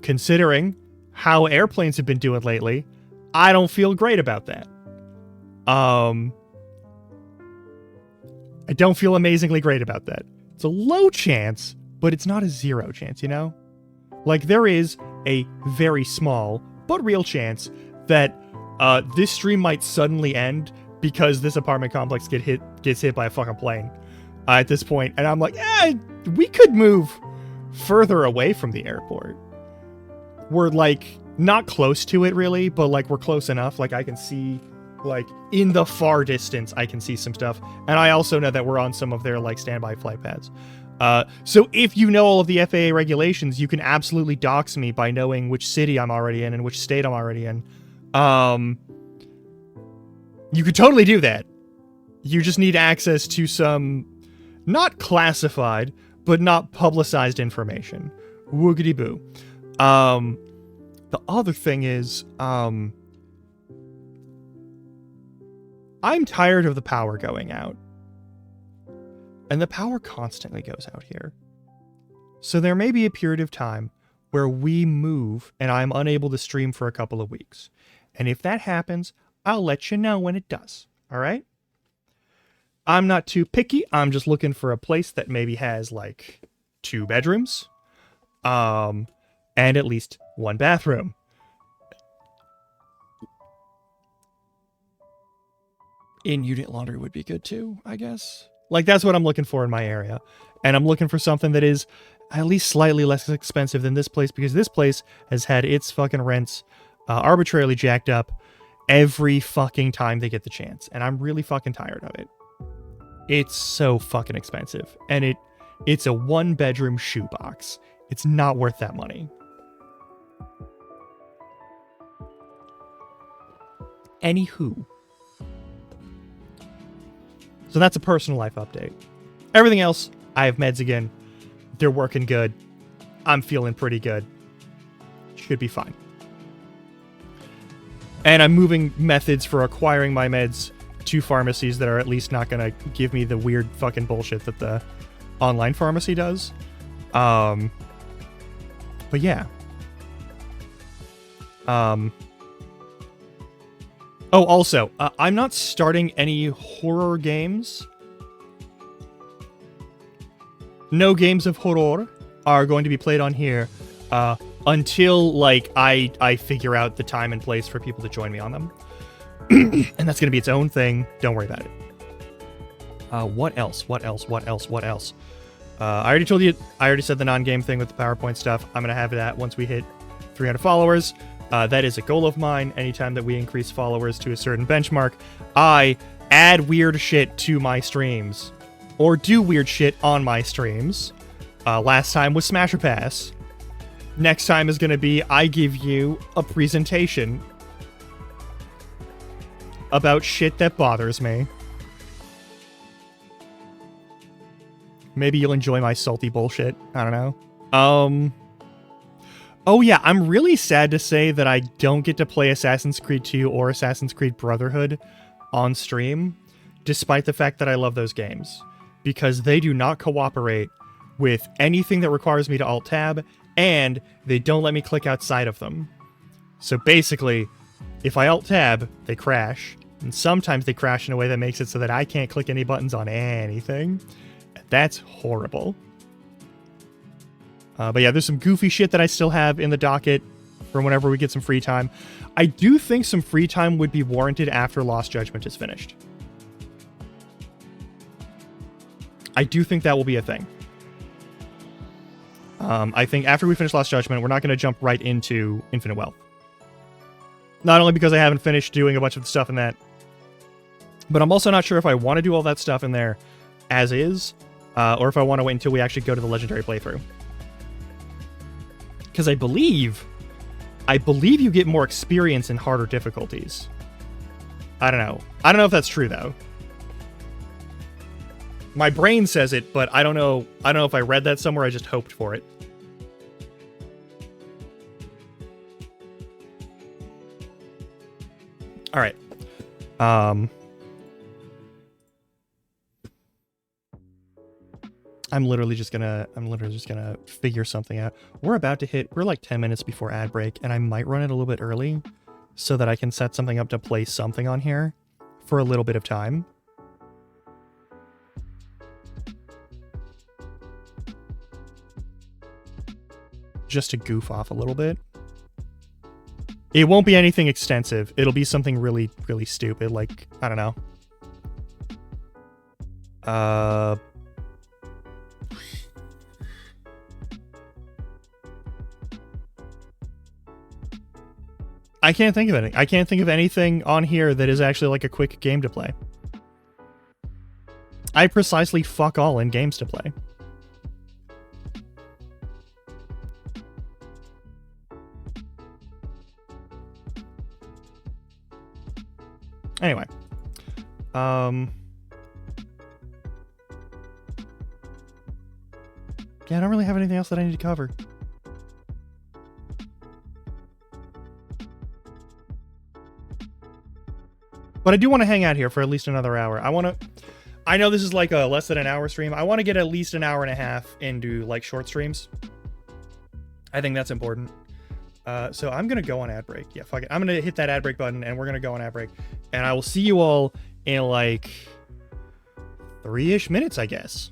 considering how airplanes have been doing lately, I don't feel great about that. I don't feel amazingly great about that. It's a low chance, but it's not a zero chance, you know? Like, there is a very small, but real chance that this stream might suddenly end because this apartment complex gets hit by a fucking plane at this point. And I'm like, we could move further away from the airport. We're like not close to it really, but like we're close enough. Like I can see, like in the far distance, I can see some stuff. And I also know that we're on some of their like standby flight pads. So if you know all of the FAA regulations, you can absolutely dox me by knowing which city I'm already in and which state I'm already in. You could totally do that. You just need access to some not classified, but not publicized information. Woogity boo. The other thing is, I'm tired of the power going out. And the power constantly goes out here. So there may be a period of time where we move and I'm unable to stream for a couple of weeks. And if that happens, I'll let you know when it does. All right? I'm not too picky. I'm just looking for a place that maybe has like 2 bedrooms, and at least 1 bathroom. In-unit laundry would be good too, I guess. Like, that's what I'm looking for in my area. And I'm looking for something that is at least slightly less expensive than this place, because this place has had its fucking rents arbitrarily jacked up every fucking time they get the chance. And I'm really fucking tired of it. It's so fucking expensive. And it's a 1-bedroom shoebox. It's not worth that money. Anywho. So that's a personal life update. Everything else, I have meds again. They're working good. I'm feeling pretty good. Should be fine. And I'm moving methods for acquiring my meds to pharmacies that are at least not going to give me the weird fucking bullshit that the online pharmacy does. But yeah. Oh, also, I'm not starting any horror games. No games of horror are going to be played on here until, like, I figure out the time and place for people to join me on them. And that's going to be its own thing. Don't worry about it. What else? I already told you, I already said the non-game thing with the PowerPoint stuff. I'm going to have that once we hit 300 followers. That is a goal of mine. Anytime that we increase followers to a certain benchmark, I add weird shit to my streams. Or do weird shit on my streams. Last time was Smash or Pass. Next time is going to be I give you a presentation about shit that bothers me. Maybe you'll enjoy my salty bullshit. I don't know. Oh yeah, I'm really sad to say that I don't get to play Assassin's Creed 2 or Assassin's Creed Brotherhood on stream, despite the fact that I love those games, because they do not cooperate with anything that requires me to Alt-Tab, and they don't let me click outside of them. So basically, if I Alt-Tab, they crash, and sometimes they crash in a way that makes it so that I can't click any buttons on anything. That's horrible. But yeah, there's some goofy shit that I still have in the docket for whenever we get some free time. I do think some free time would be warranted after Lost Judgment is finished. I do think that will be a thing. I think after we finish Lost Judgment, we're not going to jump right into Infinite Wealth. Not only because I haven't finished doing a bunch of the stuff in that, but I'm also not sure if I want to do all that stuff in there as is, or if I want to wait until we actually go to the Legendary playthrough. Because I believe you get more experience in harder difficulties. I don't know. I don't know if that's true, though. My brain says it, but I don't know. I don't know if I read that somewhere. I just hoped for it. All right. I'm literally just gonna figure something out. We're like 10 minutes before ad break, and I might run it a little bit early so that I can set something up to play something on here for a little bit of time. Just to goof off a little bit. It won't be anything extensive. It'll be something really, really stupid, like, I don't know. I can't think of anything. I can't think of anything on here that is actually like a quick game to play. I precisely fuck all in games to play. Anyway. Yeah, I don't really have anything else that I need to cover. But I do want to hang out here for at least another hour. I know this is like a less than an hour stream. I want to get at least an hour and a half into like short streams. I think that's important. So I'm going to go on ad break. Yeah, fuck it. I'm going to hit that ad break button and we're going to go on ad break. And I will see you all in like 3-ish minutes, I guess.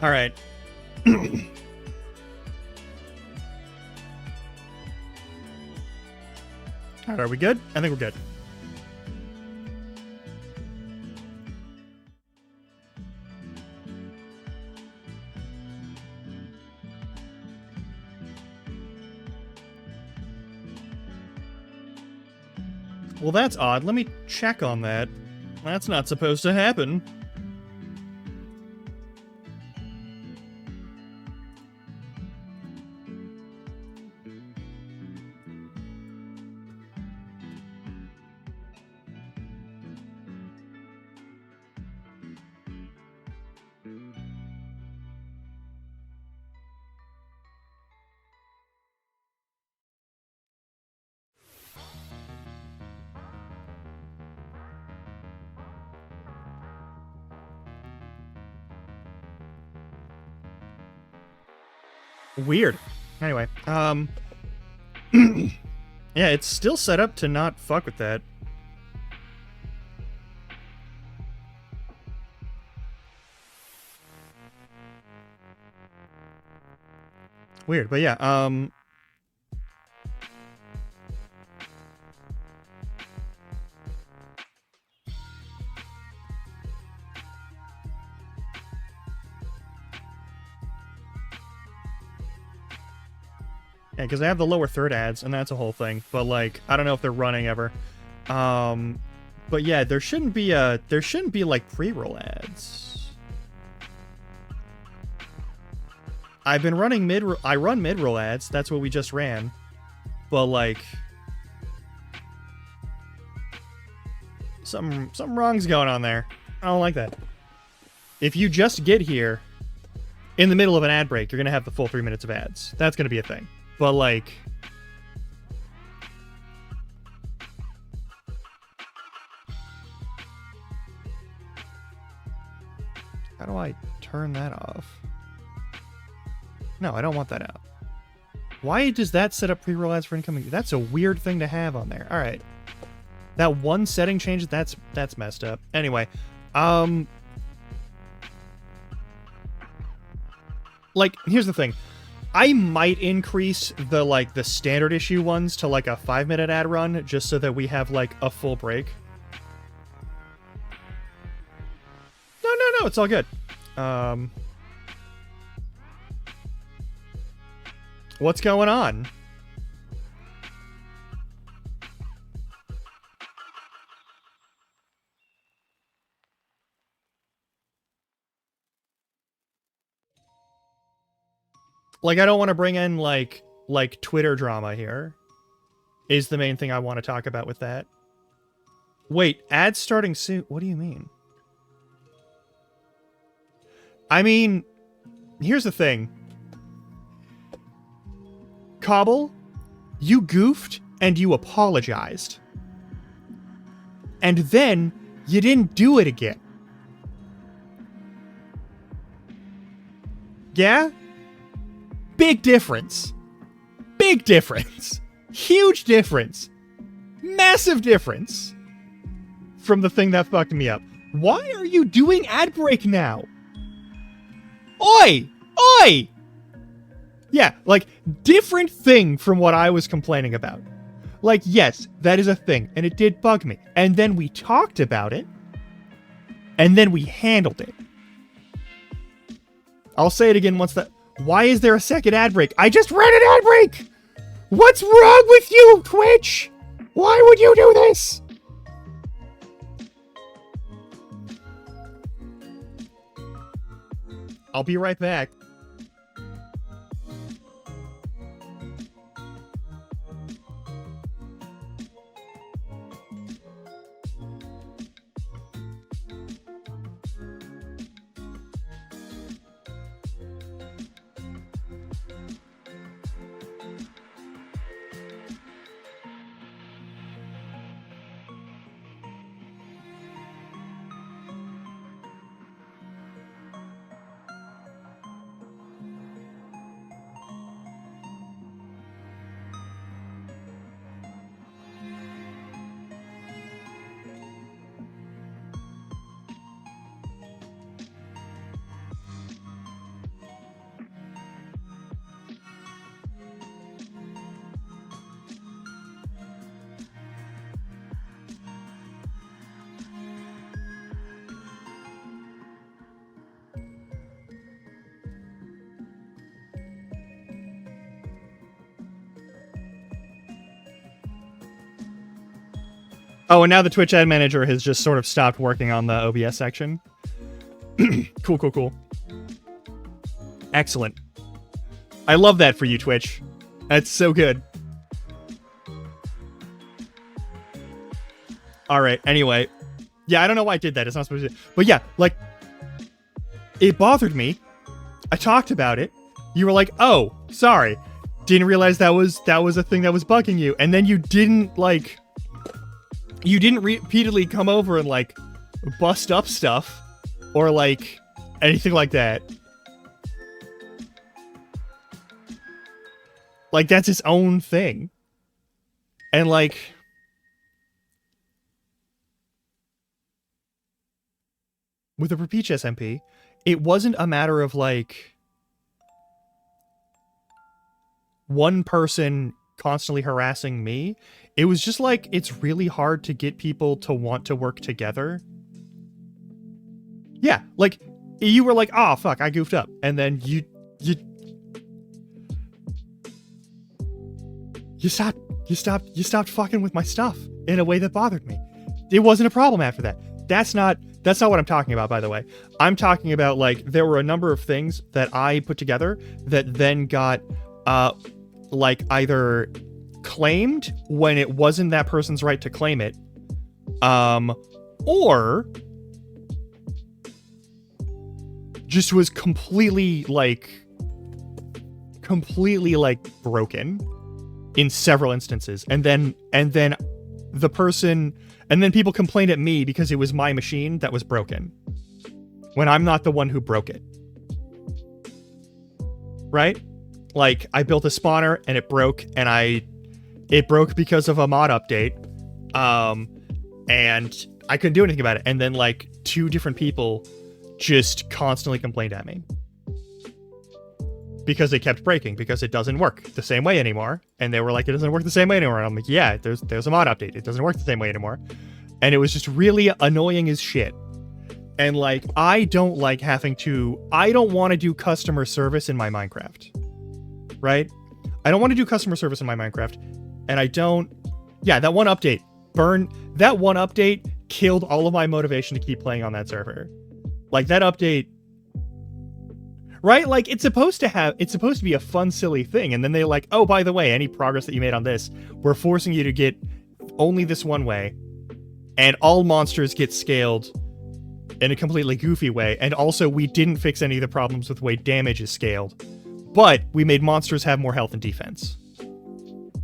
All right. All right, are we good? I think we're good. Well, that's odd. Let me check on that. That's not supposed to happen. Weird. Anyway, yeah, it's still set up to not fuck with that. Weird, but yeah, yeah, because I have the lower third ads, and that's a whole thing. But like, I don't know if they're running ever. But yeah, there shouldn't be like pre-roll ads. I've been running I run mid-roll ads. That's what we just ran. But like, something wrong's going on there. I don't like that. If you just get here in the middle of an ad break, you're gonna have the full 3 minutes of ads. That's gonna be a thing. But like, how do I turn that off? No, I don't want that out. Why does that set up pre-roll ads for incoming? That's a weird thing to have on there. All right, that one setting change. That's messed up. Anyway, like, here's the thing. I might increase the standard issue ones to like a 5-minute ad run just so that we have like a full break. No, it's all good. What's going on? Like, I don't want to bring in like Twitter drama here. Is the main thing I want to talk about with that. Wait, ads starting soon? What do you mean? I mean, here's the thing. Cobble, you goofed and you apologized. And then you didn't do it again. Yeah? Big difference. Big difference. Huge difference. Massive difference from the thing that fucked me up. Why are you doing ad break now? Oi! Oi! Yeah, like, different thing from what I was complaining about. Like, yes, that is a thing, and it did bug me. And then we talked about it, and then we handled it. I'll say it again once that... Why is there a second ad break? I just ran an ad break! What's wrong with you, Twitch? Why would you do this? I'll be right back. Oh, and now the Twitch ad manager has just sort of stopped working on the OBS section. Cool. Excellent. I love that for you, Twitch. That's so good. Alright, anyway. Yeah, I don't know why I did that. It's not supposed to. But yeah, like, it bothered me. I talked about it. You were like, oh, sorry. Didn't realize that was a thing that was bugging you. And then you didn't, like... You didn't repeatedly come over and, like, bust up stuff. Or, like, anything like that. Like, that's its own thing. And, like, with the Perpeach SMP, it wasn't a matter of, like, one person constantly harassing me. It was just, like, it's really hard to get people to want to work together. Yeah, like, you were like, oh, fuck, I goofed up. And then you stopped fucking with my stuff in a way that bothered me. It wasn't a problem after that. That's not what I'm talking about, by the way. I'm talking about, like, there were a number of things that I put together that then got, like, either claimed when it wasn't that person's right to claim it, or just was completely broken in several instances. And then people complained at me because it was my machine that was broken when I'm not the one who broke it. Right? Like, I built a spawner and it broke, and it broke because of a mod update. And I couldn't do anything about it. And then, like, 2 different people just constantly complained at me because it kept breaking, because it doesn't work the same way anymore. And they were like, it doesn't work the same way anymore. And I'm like, yeah, there's a mod update. It doesn't work the same way anymore. And it was just really annoying as shit. And, like, I don't want to do customer service in my Minecraft. Right? I don't want to do customer service in my Minecraft. And that one update killed all of my motivation to keep playing on that server. Like, that update, right? Like, it's supposed to be a fun, silly thing. And then they're like, oh, by the way, any progress that you made on this, we're forcing you to get only this one way. And all monsters get scaled in a completely goofy way. And also, we didn't fix any of the problems with the way damage is scaled. But we made monsters have more health and defense.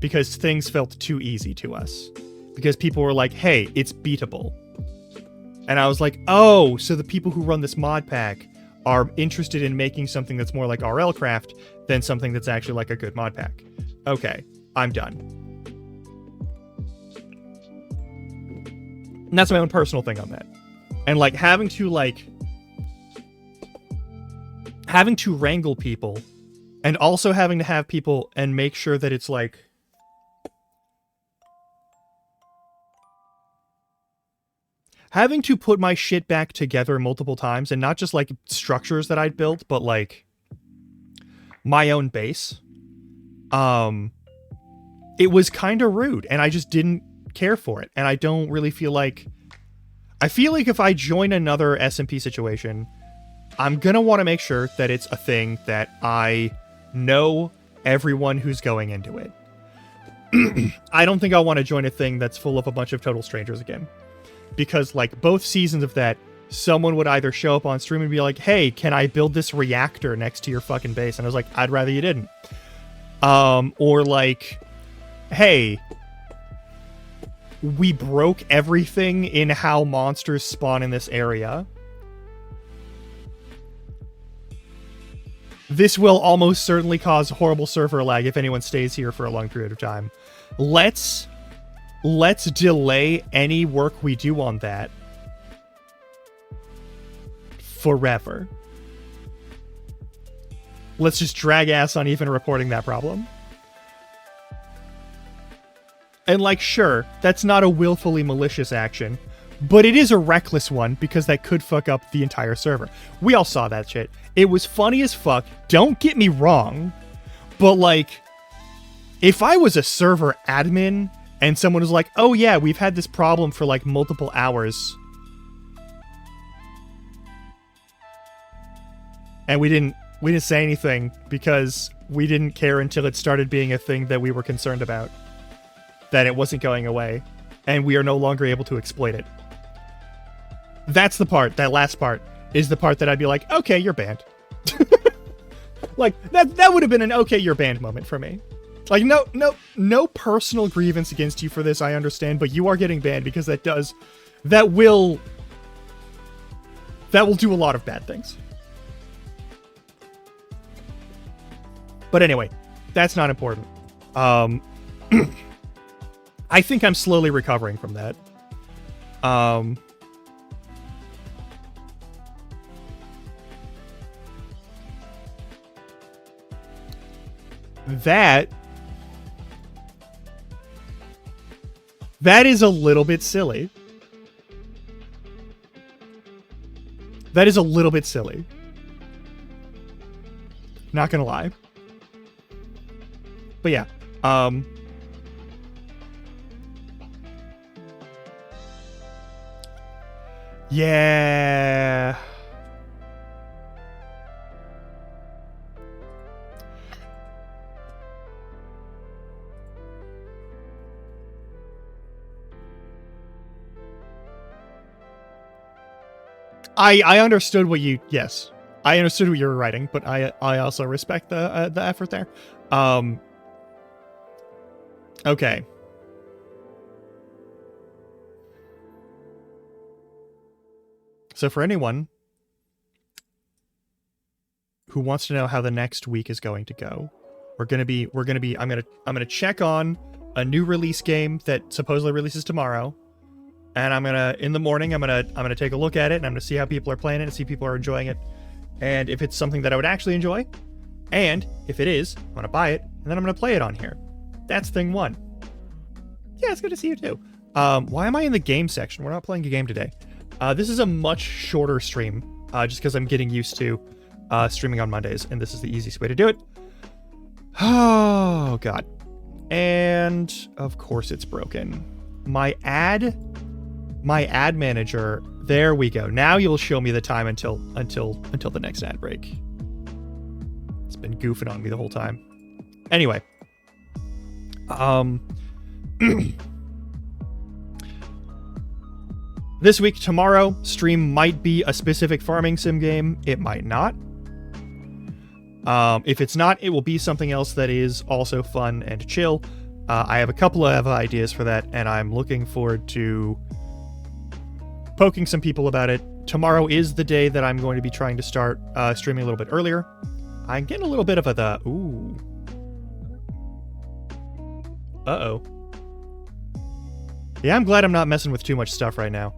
Because things felt too easy to us. Because people were like, hey, it's beatable. And I was like, oh, so the people who run this mod pack are interested in making something that's more like RLCraft than something that's actually like a good mod pack. Okay, I'm done. And that's my own personal thing on that. And, like, having to wrangle people, and also having to have people and make sure that it's, like, having to put my shit back together multiple times, and not just, like, structures that I'd built, but, like, my own base. It was kind of rude, and I just didn't care for it. And I don't really feel like... I feel like if I join another SMP situation, I'm gonna want to make sure that it's a thing that I know everyone who's going into it. I don't think I want to join a thing that's full of a bunch of total strangers again. Because, like, both seasons of that, someone would either show up on stream and be like, hey, can I build this reactor next to your fucking base? And I was like, I'd rather you didn't. Or, like, hey, we broke everything in how monsters spawn in this area. This will almost certainly cause horrible server lag if anyone stays here for a long period of time. Let's delay any work we do on that forever. Let's just drag ass on even reporting that problem. And, like, sure, that's not a willfully malicious action, but it is a reckless one because that could fuck up the entire server. We all saw that shit. It was funny as fuck. Don't get me wrong, but, like, if I was a server admin and someone was like, oh yeah, we've had this problem for, like, multiple hours, and we didn't say anything because we didn't care until it started being a thing that we were concerned about, that it wasn't going away, and we are no longer able to exploit it. That's the part, that last part, is the part that I'd be like, okay, you're banned. Like, that would have been an okay, you're banned moment for me. Like, no personal grievance against you for this, I understand, but you are getting banned because that will do a lot of bad things. But anyway, that's not important. Um, I think I'm slowly recovering from that. That is a little bit silly. That is a little bit silly. Not gonna lie. But yeah. Yeah. I understood what you, yes. I understood what you were writing, but I also respect the effort there. Okay. So for anyone who wants to know how the next week is going to go, I'm gonna check on a new release game that supposedly releases tomorrow. And I'm gonna, in the morning, I'm gonna take a look at it, and I'm gonna see how people are playing it and see if people are enjoying it. And if it's something that I would actually enjoy, and if it is, I'm gonna buy it, and then I'm gonna play it on here. That's thing one. Yeah, it's good to see you too. Why am I in the game section? We're not playing a game today. This is a much shorter stream, just because I'm getting used to streaming on Mondays, and this is the easiest way to do it. Oh, God. And, of course, it's broken. My ad manager, there we go. Now you'll show me the time until the next ad break. It's been goofing on me the whole time. Anyway. This week, tomorrow, stream might be a specific farming sim game. It might not. If it's not, it will be something else that is also fun and chill. I have a couple of ideas for that, and I'm looking forward to poking some people about it. Tomorrow is the day that I'm going to be trying to start streaming a little bit earlier. I'm getting a little bit of ooh. Uh-oh. Yeah, I'm glad I'm not messing with too much stuff right now.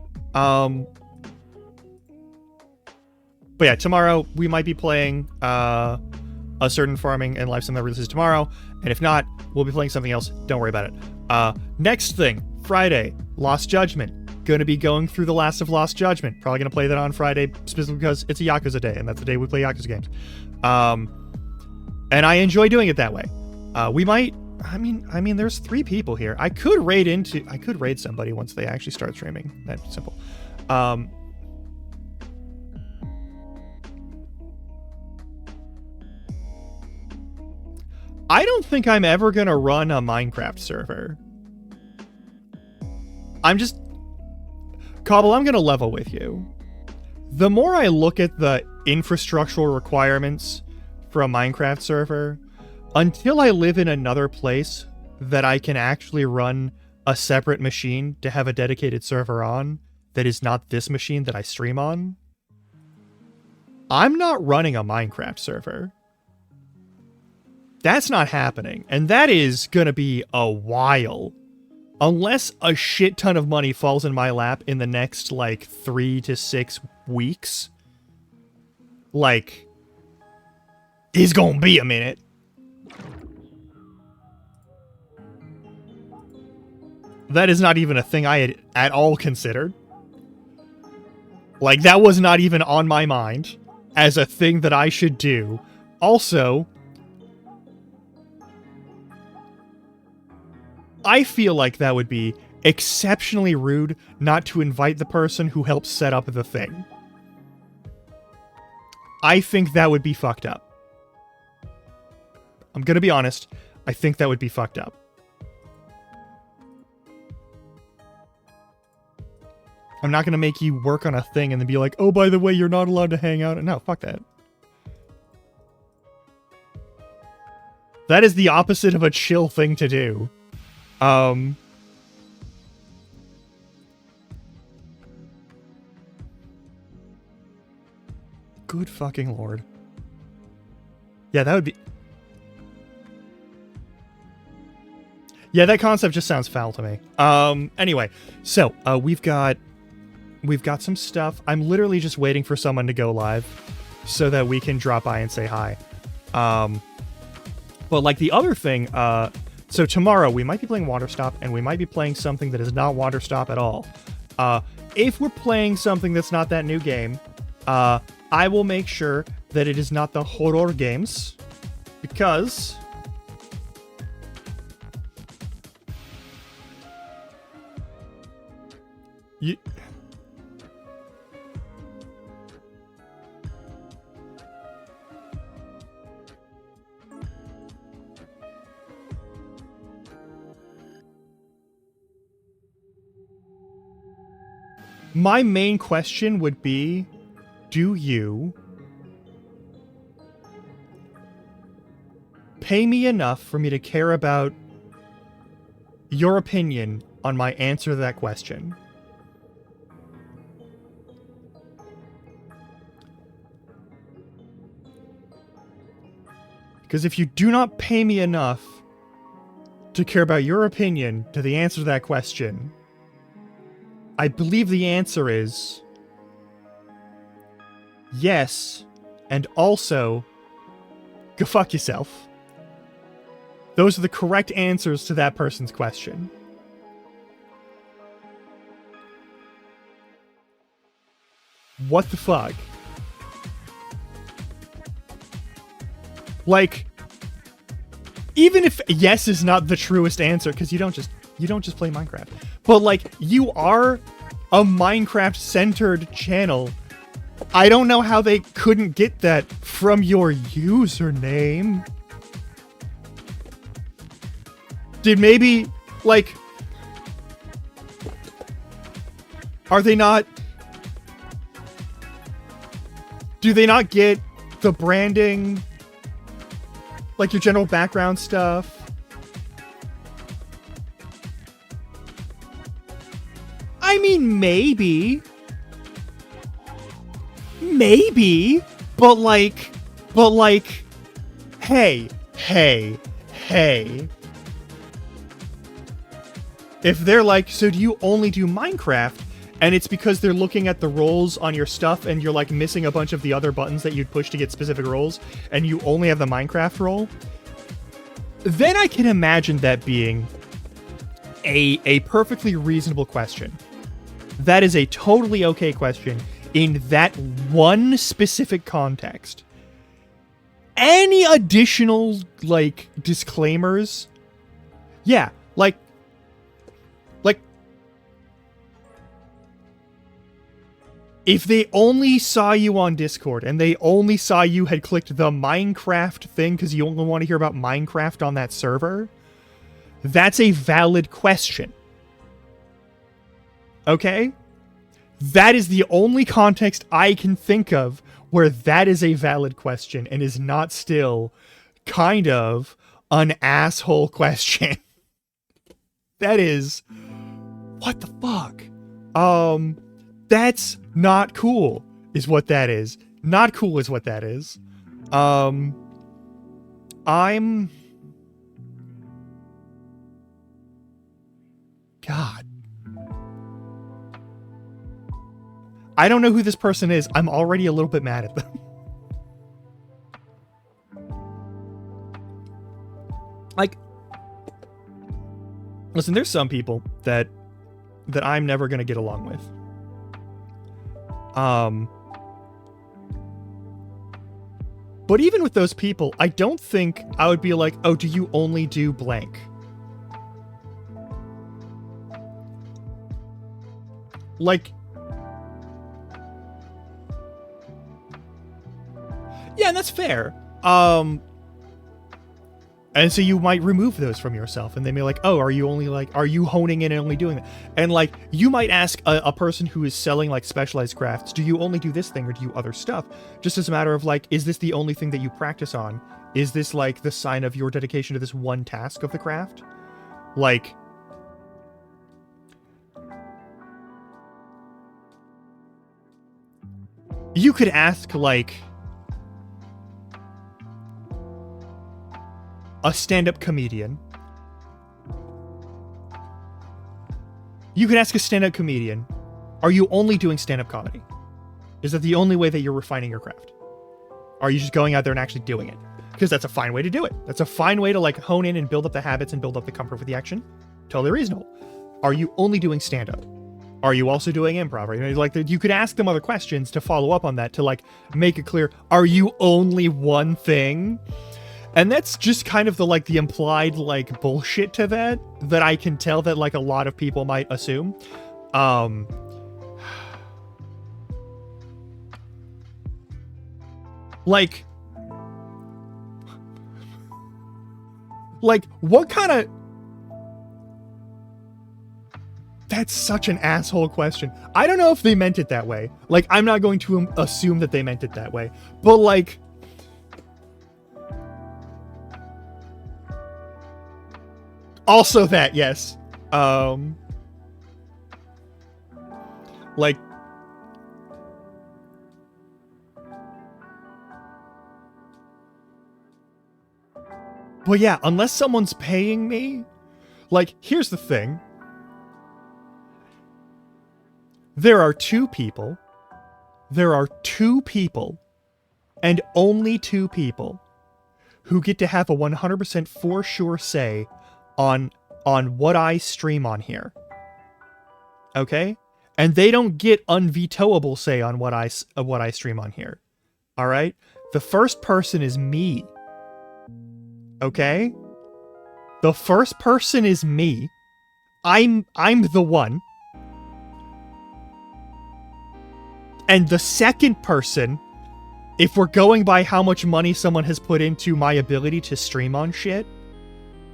But yeah, tomorrow we might be playing a certain farming and life sim that releases tomorrow, and if not, we'll be playing something else. Don't worry about it. Next thing, Friday, Lost Judgment. Gonna be going through the last of Lost Judgment. Probably gonna play that on Friday, specifically because it's a Yakuza day, and that's the day we play Yakuza games. And I enjoy doing it that way. We might. I mean, there's 3 people here. I could raid somebody once they actually start streaming. That's simple. I don't think I'm ever gonna run a Minecraft server. Cobble, I'm gonna level with you. The more I look at the infrastructural requirements for a Minecraft server, until I live in another place that I can actually run a separate machine to have a dedicated server on that is not this machine that I stream on, I'm not running a Minecraft server. That's not happening, and that is gonna be a while. Unless a shit ton of money falls in my lap in the next, 3 to 6 weeks, it's gonna be a minute. That is not even a thing I had at all considered. That was not even on my mind as a thing that I should do. Also, I feel like that would be exceptionally rude not to invite the person who helped set up the thing. I think that would be fucked up. I'm gonna be honest. I think that would be fucked up. I'm not gonna make you work on a thing and then be like, oh, by the way, you're not allowed to hang out. No, fuck that. That is the opposite of a chill thing to do. Good fucking lord. Yeah, that would be... Yeah, that concept just sounds foul to me. Anyway, so we've got some stuff. I'm literally just waiting for someone to go live so that we can drop by and say hi. But like the other thing, so tomorrow we might be playing Waterstop, and we might be playing something that is not Waterstop at all. If we're playing something that's not that new game, I will make sure that it is not the horror games, because you... My main question would be, do you pay me enough for me to care about your opinion on my answer to that question? Because if you do not pay me enough to care about your opinion to the answer to that question, I believe the answer is yes, and also go fuck yourself. Those are the correct answers to that person's question. What the fuck? Like, even if yes is not the truest answer, because you don't just play Minecraft, but like, you are a Minecraft-centered channel. I don't know how they couldn't get that from your username. Did maybe, like... Are they not... Do they not get the branding? Like, your general background stuff? I mean, maybe. Maybe. But like, hey. If they're like, so do you only do Minecraft? And it's because they're looking at the roles on your stuff and you're like missing a bunch of the other buttons that you'd push to get specific roles, and you only have the Minecraft role, then I can imagine that being a perfectly reasonable question. That is a totally okay question in that one specific context. Any additional, like, disclaimers? Yeah, like, if they only saw you on Discord and they only saw you had clicked the Minecraft thing because you only want to hear about Minecraft on that server, that's a valid question. Okay? That is the only context I can think of where that is a valid question and is not still kind of an asshole question. That is... What the fuck? That's not cool, is what that is. Not cool is what that is. I'm... God. I don't know who this person is. I'm already a little bit mad at them. Like, listen, there's some people that I'm never gonna get along with. But even with those people, I don't think I would be like, oh, do you only do blank? Like, yeah, that's fair. And so you might remove those from yourself, and they may be like, oh, are you honing in and only doing that? And like, you might ask a person who is selling like specialized crafts, do you only do this thing or do you other stuff? Just as a matter of like, is this the only thing that you practice on? Is this like the sign of your dedication to this one task of the craft? Like, you could ask like a stand-up comedian You could ask a stand-up comedian, are you only doing stand-up comedy? Is that the only way that you're refining your craft? Are you just going out there and actually doing it? Because that's a fine way to do it. That's a fine way to like hone in and build up the habits and build up the comfort with the action. Totally reasonable. Are you only doing stand-up? Are you also doing improv? Right? Like you could ask them other questions to follow up on that to like make it clear. Are you only one thing? And that's just kind of the like the implied like bullshit to that I can tell that like a lot of people might assume. Like what kind of... That's such an asshole question. I don't know if they meant it that way. Like, I'm not going to assume that they meant it that way. But, like... Also that, yes. Like... But yeah, unless someone's paying me... Like, here's the thing. There are two people, and only two people, who get to have a 100% for sure say on what I stream on here. Okay? And they don't get unvetoable say on what I stream on here. All right? The first person is me. Okay? The first person is me. I'm the one. And the second person, if we're going by how much money someone has put into my ability to stream on shit,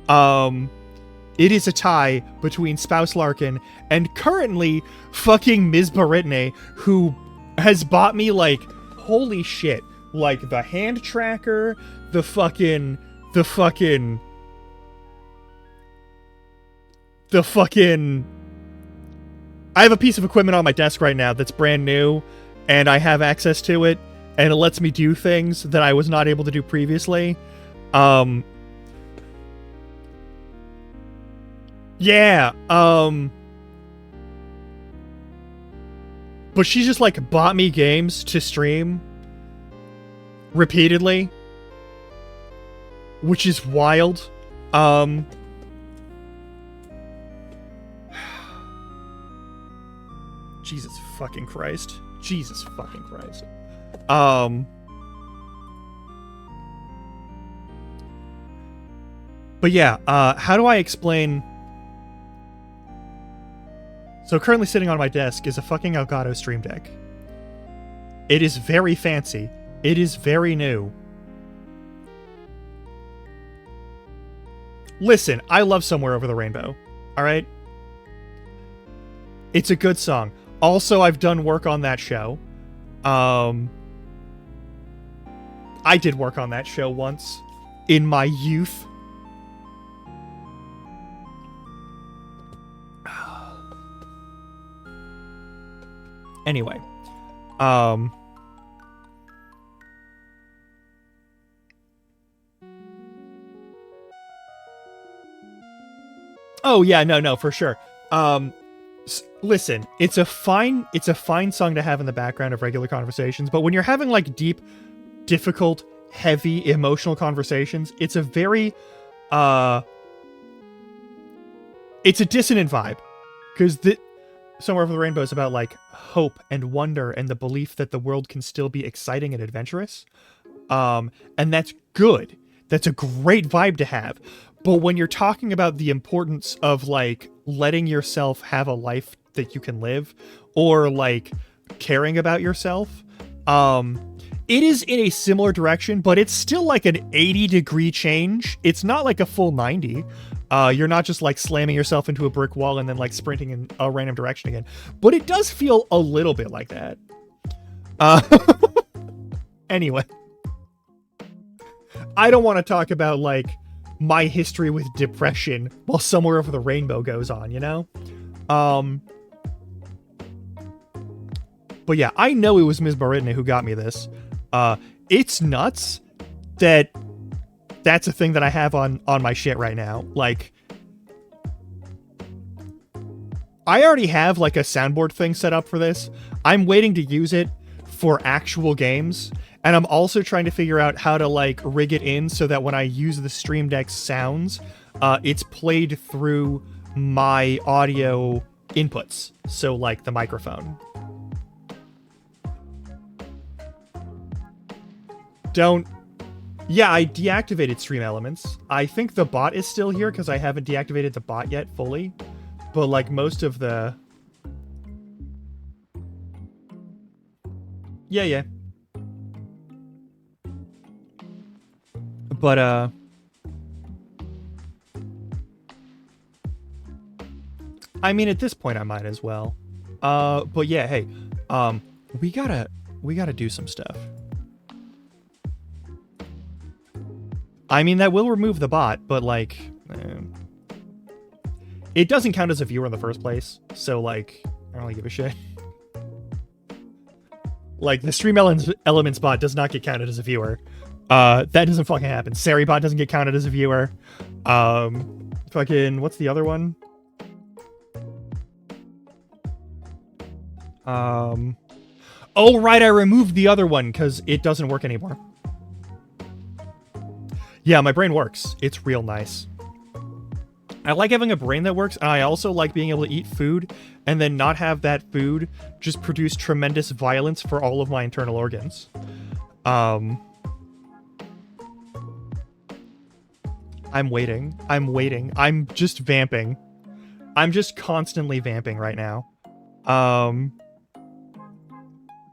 it is a tie between Spouse Larkin and currently fucking Ms. Baritne, who has bought me, like, holy shit, like, the hand tracker, the fucking... I have a piece of equipment on my desk right now that's brand new, and I have access to it, and it lets me do things that I was not able to do previously. Yeah, but she just, like, bought me games to stream repeatedly, which is wild. Jesus fucking Christ. Jesus fucking Christ. But yeah, how do I explain... So currently sitting on my desk is a fucking Elgato Stream Deck. It is very fancy. It is very new. Listen, I love Somewhere Over the Rainbow. Alright? It's a good song. Also, I've done work on that show. I did work on that show once in my youth. Anyway, oh yeah, no, for sure. Listen, it's a fine song to have in the background of regular conversations, but when you're having like deep, difficult, heavy, emotional conversations, it's a very, it's a dissonant vibe, because Somewhere Over the Rainbow is about like hope and wonder and the belief that the world can still be exciting and adventurous, and that's good. That's a great vibe to have. But when you're talking about the importance of like letting yourself have a life that you can live, or like caring about yourself, it is in a similar direction, but it's still like an 80-degree change. It's not like a full 90. You're not just like slamming yourself into a brick wall and then like sprinting in a random direction again. But it does feel a little bit like that. Anyway. I don't want to talk about like my history with depression while Somewhere Over the Rainbow goes on, you know? But yeah, I know it was Ms. Baritne who got me this. It's nuts that that's a thing that I have on my shit right now. Like, I already have like a soundboard thing set up for this. I'm waiting to use it for actual games. And I'm also trying to figure out how to like rig it in so that when I use the Stream Deck sounds, it's played through my audio inputs. So like the microphone. Yeah, I deactivated Stream Elements. I think the bot is still here because I haven't deactivated the bot yet fully. But like most of the... Yeah. But, I mean, at this point, I might as well. But yeah, hey, we gotta do some stuff. I mean, that will remove the bot, but like, it doesn't count as a viewer in the first place. So like, I don't really give a shit. Like, the Stream Elements bot does not get counted as a viewer. That doesn't fucking happen. Saribot doesn't get counted as a viewer. Fucking, what's the other one? Oh, right, I removed the other one because it doesn't work anymore. Yeah, my brain works. It's real nice. I like having a brain that works, and I also like being able to eat food and then not have that food just produce tremendous violence for all of my internal organs. I'm waiting. I'm just vamping. I'm just constantly vamping right now.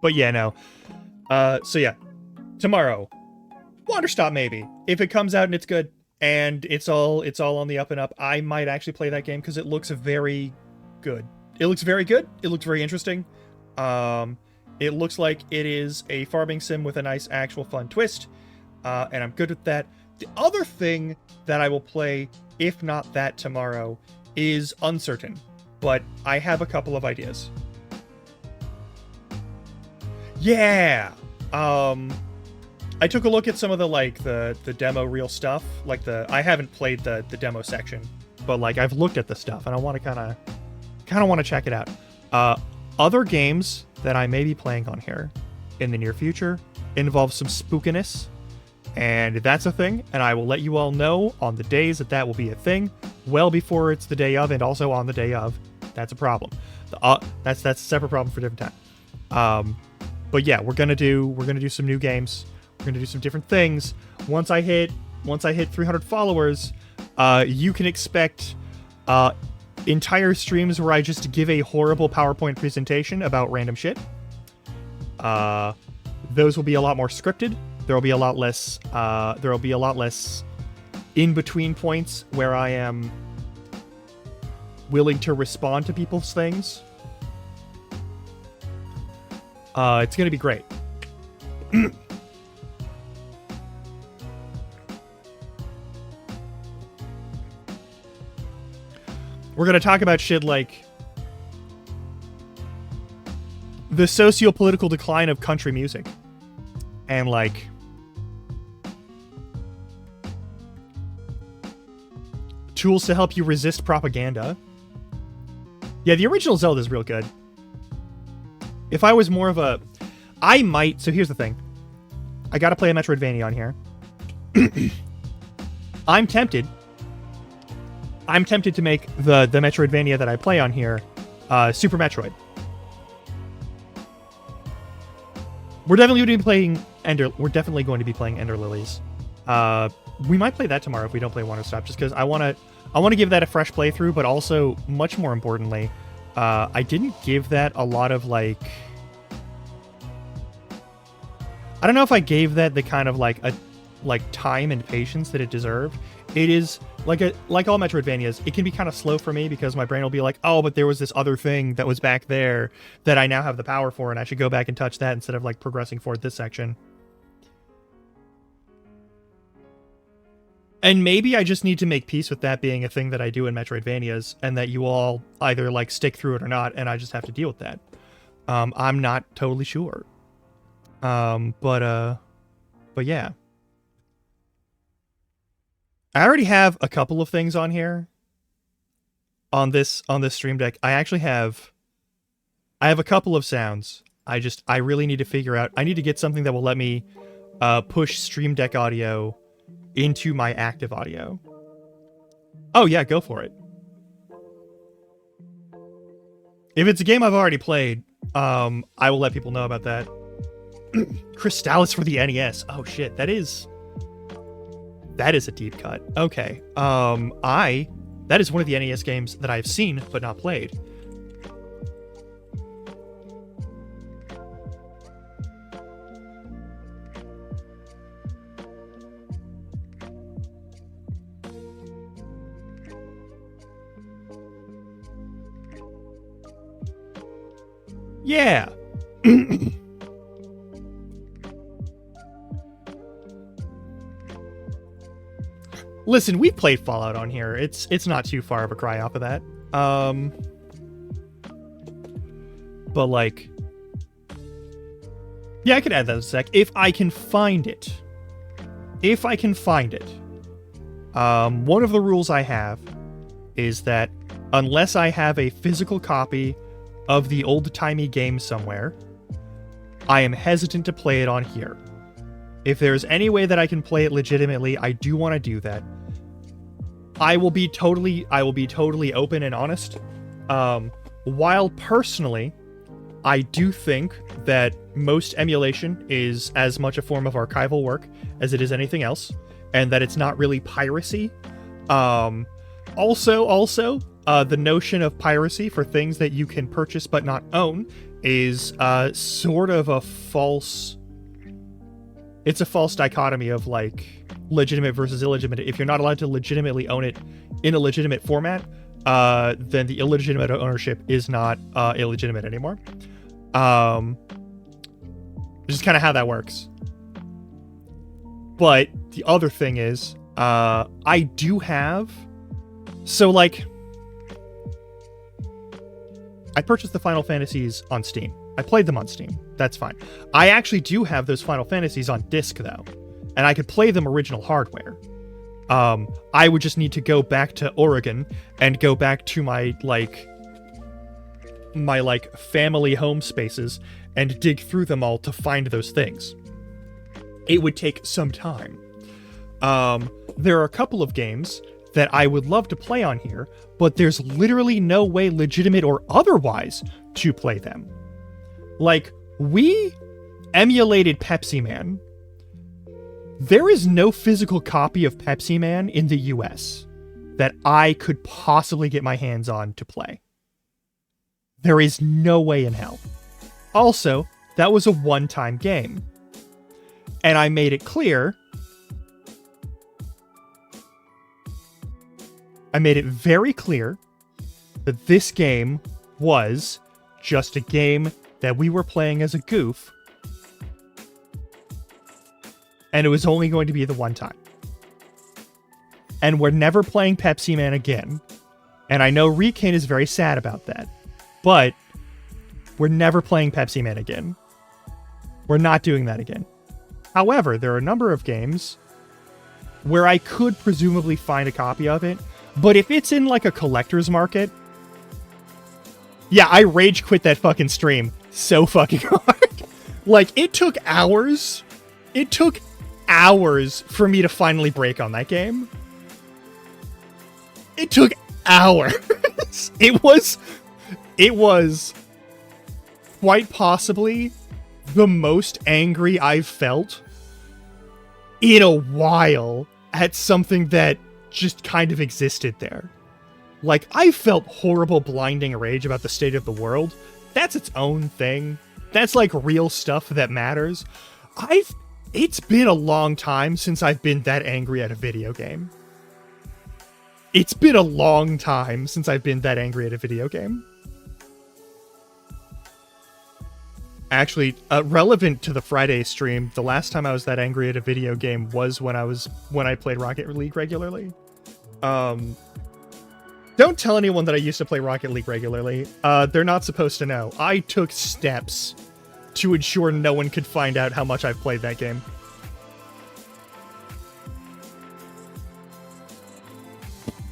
But yeah, no. So yeah. Tomorrow. Wanderstop maybe. If it comes out and it's good and it's all on the up and up, I might actually play that game because it looks very good. It looks very good. It looks very interesting. It looks like it is a farming sim with a nice actual fun twist. And I'm good with that. The other thing that I will play, if not that tomorrow, is Uncertain. But I have a couple of ideas. Yeah! I took a look at some of the, like, the demo reel stuff. Like, I haven't played the demo section, but, like, I've looked at the stuff, and I want to kind of want to check it out. Other games that I may be playing on here in the near future involve some spookiness, and that's a thing, and I will let you all know on the days that will be a thing, well before it's the day of, and also on the day of. That's a problem. That's a separate problem for a different time. But yeah, we're gonna do some new games. We're gonna do some different things. Once I hit 300 followers, you can expect entire streams where I just give a horrible PowerPoint presentation about random shit. Those will be a lot more scripted. There will be a lot less in between points where I am willing to respond to people's things. It's gonna be great. We're gonna talk about shit like the socio-political decline of country music. And like tools to help you resist propaganda. Yeah, the original Zelda is real good. If I was more of a... I might... So here's the thing. I gotta play a Metroidvania on here. I'm tempted to make the Metroidvania that I play on here Super Metroid. We're definitely going to be playing Ender Lilies. We might play that tomorrow if we don't play Wanderstop, just because I want to give that a fresh playthrough, but also, much more importantly, I didn't give that a lot of, like... I don't know if I gave that the kind of, like time and patience that it deserved. It is, like all Metroidvanias, it can be kind of slow for me because my brain will be like, oh, but there was this other thing that was back there that I now have the power for, and I should go back and touch that instead of, like, progressing forward this section. And maybe I just need to make peace with that being a thing that I do in Metroidvanias, and that you all either, like, stick through it or not, and I just have to deal with that. I'm not totally sure. But yeah. I already have a couple of things on here. on this Stream Deck, I have a couple of sounds. I really need to figure out. I need to get something that will let me push Stream Deck audio into my active audio. Oh yeah, go for it. If it's a game I've already played, I will let people know about that. Crystalis for the NES. Oh shit, that is a deep cut. Okay. That is one of the NES games that I've seen but not played. Yeah. Listen, we played Fallout on here. It's not too far of a cry off of that. But like, yeah, I could add that in a sec if I can find it. If I can find it. One of the rules I have is that unless I have a physical copy of the old-timey game somewhere, I am hesitant to play it on here. If there's any way that I can play it legitimately, I do want to do that. I will be totally open and honest. While personally, I do think that most emulation is as much a form of archival work as it is anything else, and that it's not really piracy. Also, the notion of piracy for things that you can purchase but not own is sort of a false... It's a false dichotomy of, like, legitimate versus illegitimate. If you're not allowed to legitimately own it in a legitimate format, then the illegitimate ownership is not illegitimate anymore. Which is kind of how that works. But the other thing is, I do have... So, like... I purchased the Final Fantasies on Steam. I played them on Steam. That's fine. I actually do have those Final Fantasies on disc, though. And I could play them original hardware. I would just need to go back to Oregon and go back to my family home spaces and dig through them all to find those things. It would take some time. There are a couple of games that I would love to play on here, but there's literally no way, legitimate or otherwise, to play them. Like, we emulated Pepsi Man. There is no physical copy of Pepsi Man in the US that I could possibly get my hands on to play. There is no way in hell. Also, that was a one-time game. And I made it clear... I made it very clear that this game was just a game that we were playing as a goof, and it was only going to be the one time. And we're never playing Pepsi Man again. And I know Rekane is very sad about that, but we're never playing Pepsi Man again. We're not doing that again. However, there are a number of games where I could presumably find a copy of it, but if it's in, like, a collector's market... Yeah, I rage quit that fucking stream so fucking hard. Like, it took hours. It took hours for me to finally break on that game. It took hours. It was quite possibly the most angry I've felt in a while at something that just kind of existed there. Like, I felt horrible, blinding rage about the state of the world. That's its own thing. That's, like, real stuff that matters. It's been a long time since I've been that angry at a video game. It's been a long time since I've been that angry at a video game. Actually, relevant to the Friday stream, the last time I was that angry at a video game was when I played Rocket League regularly. Don't tell anyone that I used to play Rocket League regularly. They're not supposed to know. I took steps to ensure no one could find out how much I've played that game.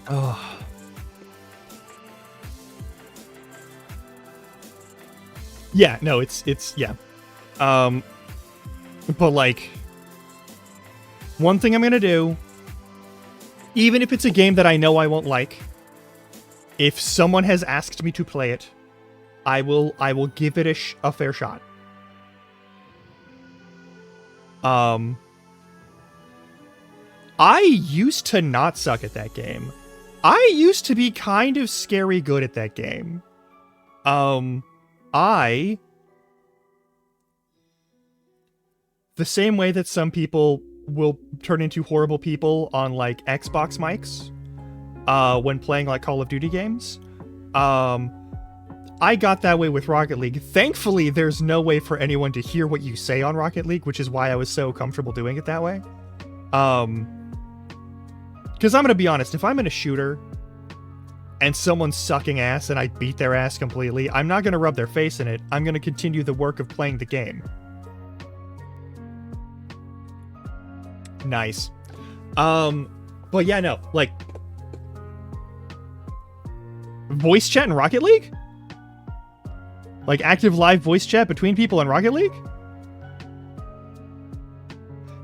Oh. Yeah, no, yeah. But like, one thing I'm gonna do, even if it's a game that I know I won't like, if someone has asked me to play it, I will give it a fair shot. I used to not suck at that game. I used to be kind of scary good at that game. The same way that some people will turn into horrible people on like Xbox mics, when playing like Call of Duty games, I got that way with Rocket League. Thankfully, there's no way for anyone to hear what you say on Rocket League, which is why I was so comfortable doing it that way. Because I'm gonna be honest, if I'm in a shooter and someone's sucking ass and I beat their ass completely, I'm not gonna rub their face in it. I'm gonna continue the work of playing the game. Nice. But yeah, no, like, voice chat in Rocket League? Like active live voice chat between people in Rocket League?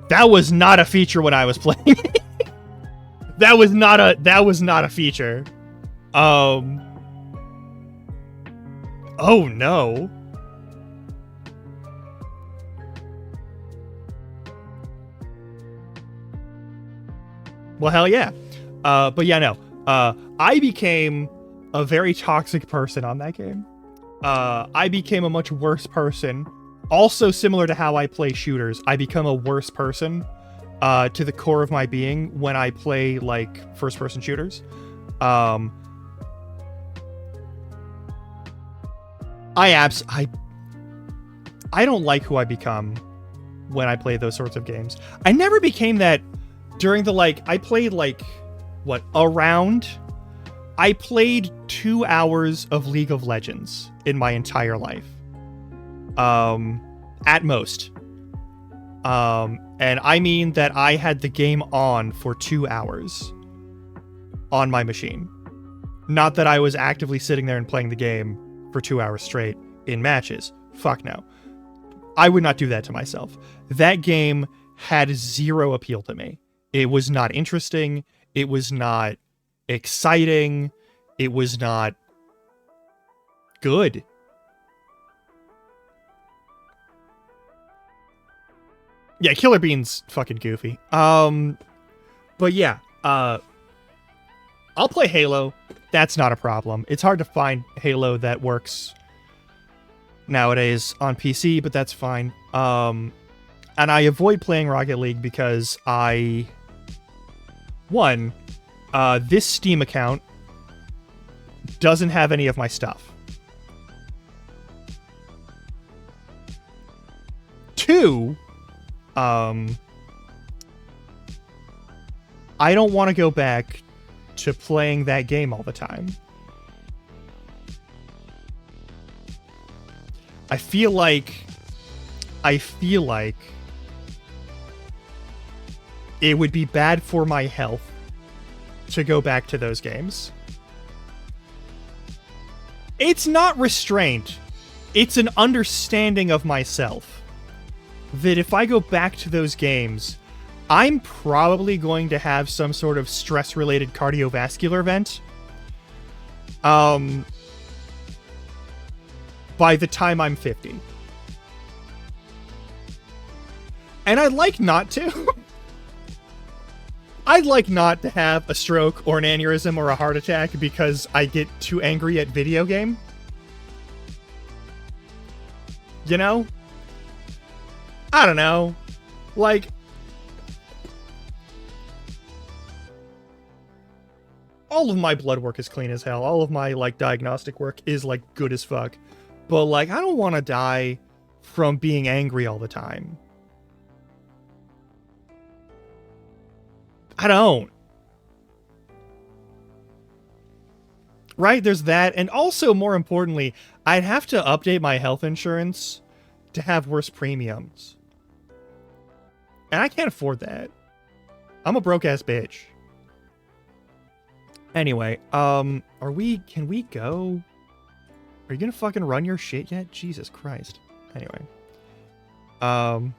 That was not a feature when I was playing. That was not a feature. Oh no. Well, hell yeah. But yeah, no. I became a very toxic person on that game. I became a much worse person. Also similar to how I play shooters, I become a worse person to the core of my being when I play like first-person shooters. I don't like who I become when I play those sorts of games. I never became that during the I played I played 2 hours of League of Legends in my entire life. At most. And I mean that I had the game on for 2 hours on my machine. Not that I was actively sitting there and playing the game for 2 hours straight in matches. Fuck no. I would not do that to myself. That game had zero appeal to me. It was not interesting. It was not exciting. It was not good. Yeah, Killer Bean's fucking goofy. But yeah, I'll play Halo. That's not a problem. It's hard to find Halo that works nowadays on PC, but that's fine. And I avoid playing Rocket League because this Steam account doesn't have any of my stuff. 2, I don't want to go back to playing that game all the time. I feel like it would be bad for my health to go back to those games. It's not restraint. It's an understanding of myself that if I go back to those games, I'm probably going to have some sort of stress-related cardiovascular event. By the time I'm 50. And I'd like not to. I'd like not to have a stroke or an aneurysm or a heart attack because I get too angry at video game. You know? I don't know. Like, all of my blood work is clean as hell. All of my, diagnostic work is, good as fuck. But, I don't want to die from being angry all the time. I don't. Right? There's that. And also, more importantly, I'd have to update my health insurance to have worse premiums. And I can't afford that. I'm a broke-ass bitch. Anyway, can we go? Are you gonna fucking run your shit yet? Jesus Christ. Anyway. God.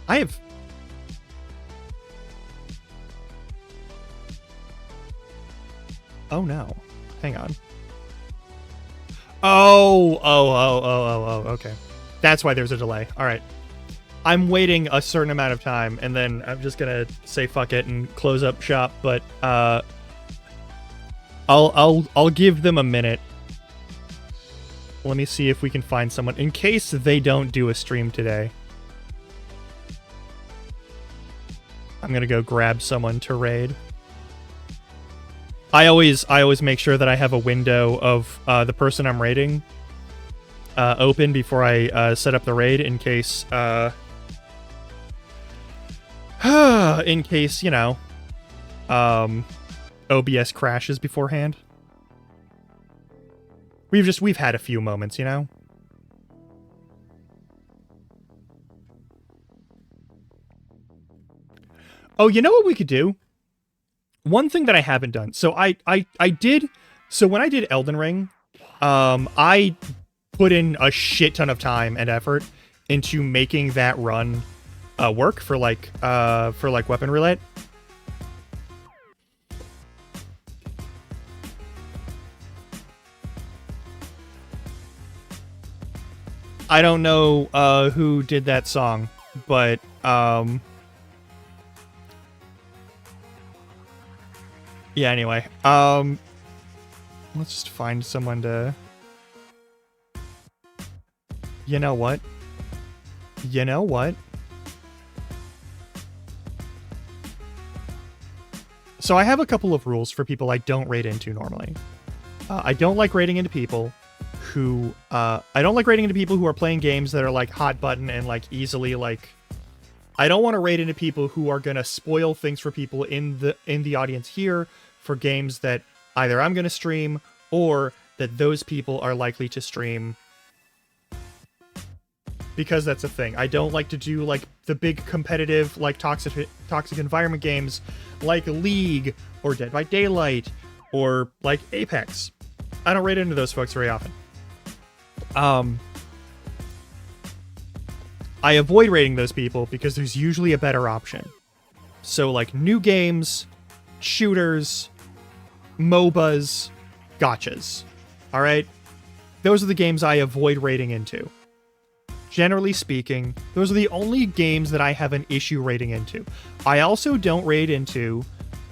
I have... Oh no. Hang on. Oh, okay. That's why there's a delay. All right. I'm waiting a certain amount of time, and then I'm just gonna say fuck it and close up shop, but I'll give them a minute. Let me see if we can find someone in case they don't do a stream today. I'm gonna go grab someone to raid. I always make sure that I have a window of the person I'm raiding open before I set up the raid in case you know, OBS crashes beforehand. We've had a few moments, you know. Oh, you know what we could do? One thing that I haven't done. So I did. So when I did Elden Ring, I put in a shit ton of time and effort into making that run work for like weapon roulette. I don't know who did that song, but yeah, anyway. Let's just find someone to... You know what? You know what? So I have a couple of rules for people I don't raid into normally. I don't like raiding into people who... I don't like raiding into people who are playing games that are like hot button and like easily like... I don't want to raid into people who are going to spoil things for people in the audience here for games that either I'm going to stream or that those people are likely to stream, because that's a thing. I don't like to do like the big competitive like toxic environment games like League or Dead by Daylight or like Apex. I don't raid into those folks very often. I avoid raiding those people because there's usually a better option. So like new games, shooters, MOBAs, gotchas. Alright? Those are the games I avoid raiding into. Generally speaking, those are the only games that I have an issue raiding into. I also don't raid into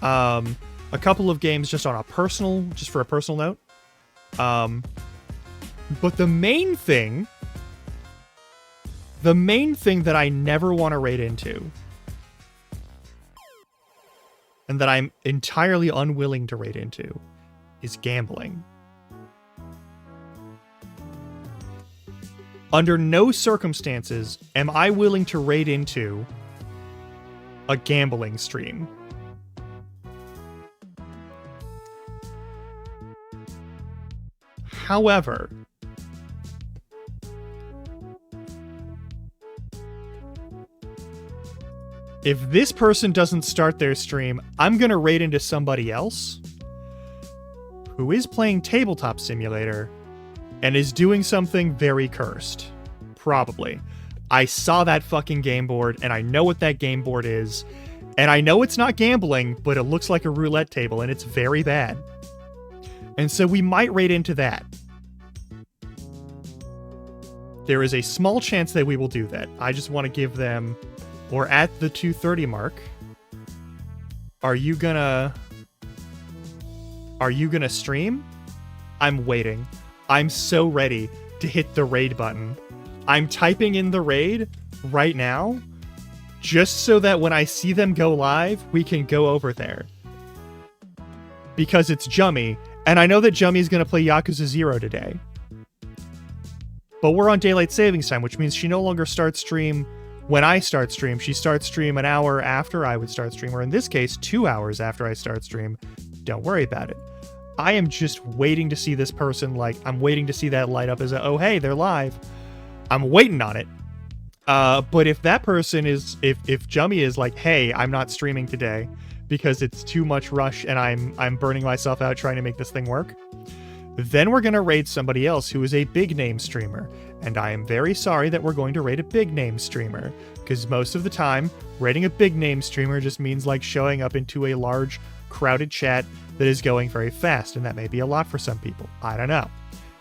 a couple of games just for a personal note. But the main thing that I never want to raid into, and that I'm entirely unwilling to raid into, is gambling. Under no circumstances am I willing to raid into a gambling stream. However, if this person doesn't start their stream, I'm gonna raid into somebody else who is playing Tabletop Simulator and is doing something very cursed. Probably. I saw that fucking game board, and I know what that game board is, and I know it's not gambling, but it looks like a roulette table, and it's very bad. And so we might raid into that. There is a small chance that we will do that. I just want to give them... We're at the 2:30 mark. Are you gonna stream? I'm waiting. I'm so ready to hit the raid button. I'm typing in the raid right now, just so that when I see them go live, we can go over there. Because it's Jummy, and I know that Jummy's gonna play Yakuza 0 today. But we're on daylight savings time, which means she no longer starts stream when I start stream. She starts stream an hour after I would start stream, or in this case, 2 hours after I start stream. Don't worry about it. I am just waiting to see this person, like, I'm waiting to see that light up as a, oh hey, they're live. I'm waiting on it. But if that person is, if Jummy is like, hey, I'm not streaming today because it's too much rush and I'm burning myself out trying to make this thing work, then we're gonna raid somebody else who is a big name streamer. And I am very sorry that we're going to raid a big name streamer, because most of the time, raiding a big name streamer just means like showing up into a large, crowded chat that is going very fast, and that may be a lot for some people. I don't know.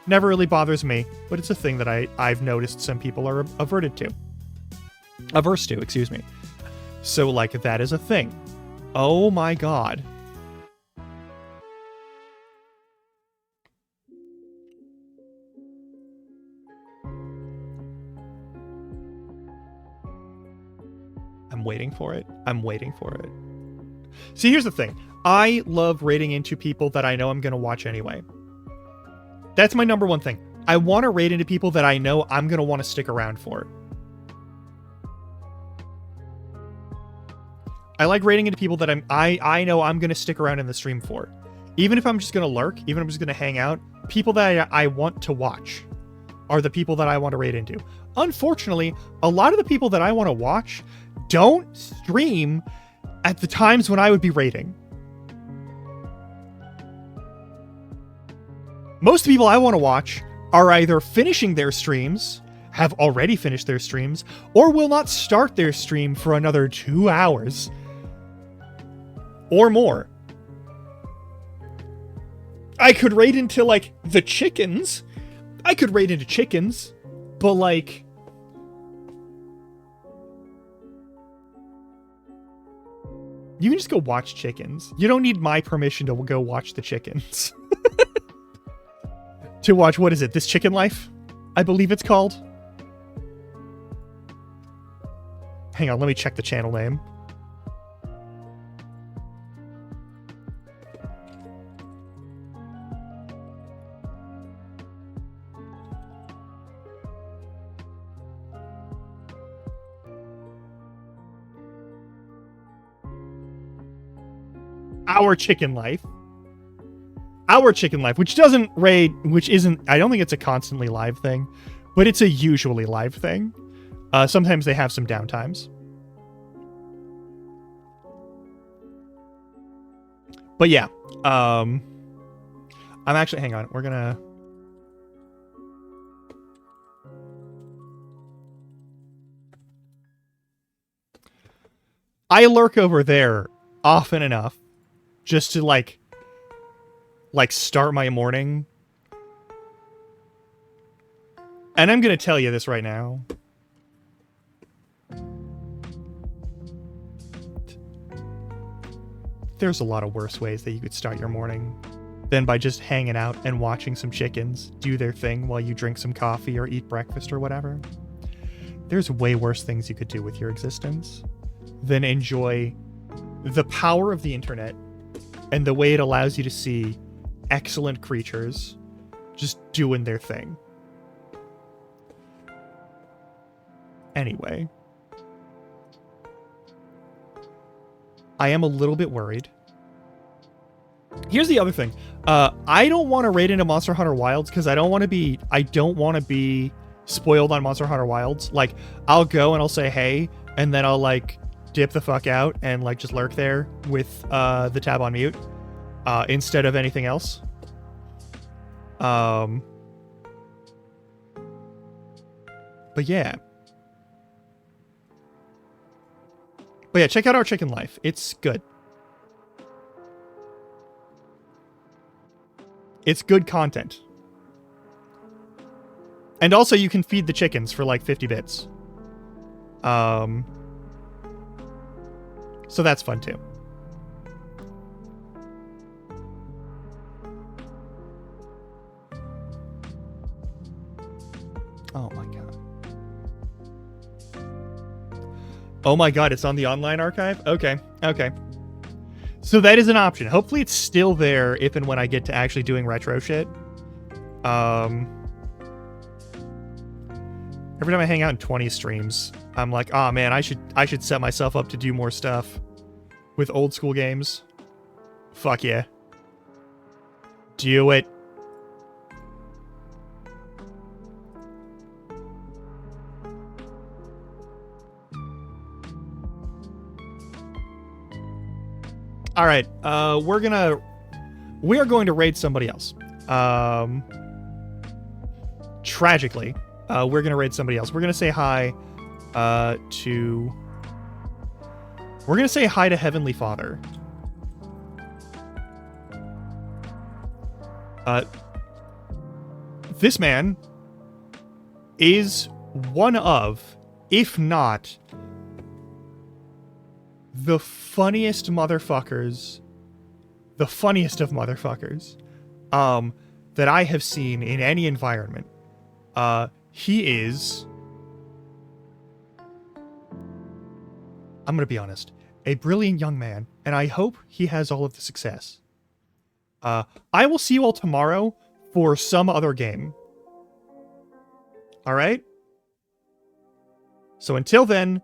Never really bothers me, but it's a thing that I've noticed some people are averse to, excuse me. So like that is a thing. Oh my god. I'm waiting for it. I'm waiting for it. See, here's the thing. I love raiding into people that I know I'm going to watch anyway. That's my number one thing. I want to raid into people that I know I'm going to want to stick around for. I like raiding into people that I know I'm going to stick around in the stream for. Even if I'm just going to lurk, even if I'm just going to hang out, people that I want to watch are the people that I want to raid into. Unfortunately, a lot of the people that I want to watch don't stream at the times when I would be raiding. Most people I want to watch are either finishing their streams, have already finished their streams, or will not start their stream for another 2 hours or more. I could raid into, like, the chickens. I could raid into chickens, but, like... You can just go watch chickens. You don't need my permission to go watch the chickens. To watch, what is it? This Chicken Life? I believe it's called. Hang on, let me check the channel name. Our Chicken Life. Our Chicken Life, which doesn't raid, which isn't, I don't think it's a constantly live thing, but it's a usually live thing. Sometimes they have some downtimes. But yeah, I'm actually, hang on, we're gonna... I lurk over there often enough just to like start my morning. And I'm gonna tell you this right now. There's a lot of worse ways that you could start your morning than by just hanging out and watching some chickens do their thing while you drink some coffee or eat breakfast or whatever. There's way worse things you could do with your existence than enjoy the power of the internet and the way it allows you to see excellent creatures just doing their thing. Anyway, I am a little bit worried. Here's the other thing. I don't want to raid into Monster Hunter Wilds because I don't want to be spoiled on Monster Hunter Wilds. Like, I'll go and I'll say hey, and then I'll like dip the fuck out and like just lurk there with the tab on mute instead of anything else. But yeah. But yeah, check out Our Chicken Life. It's good. It's good content. And also you can feed the chickens for like 50 bits. So that's fun too. Oh my god. Oh my god, it's on the online archive? Okay, okay. So that is an option. Hopefully it's still there if and when I get to actually doing retro shit. Every time I hang out in 20 streams, I'm like, oh man, I should set myself up to do more stuff with old school games. Fuck yeah. Do it. All right. We are going to raid somebody else. Tragically, we're going to raid somebody else. We're going to say hi to... We're going to say hi to Heavenly Father. This man is one of, if not the funniest motherfuckers, the funniest of motherfuckers, that I have seen in any environment. He is, I'm gonna be honest, a brilliant young man, and I hope he has all of the success. I will see you all tomorrow for some other game. Alright? So until then,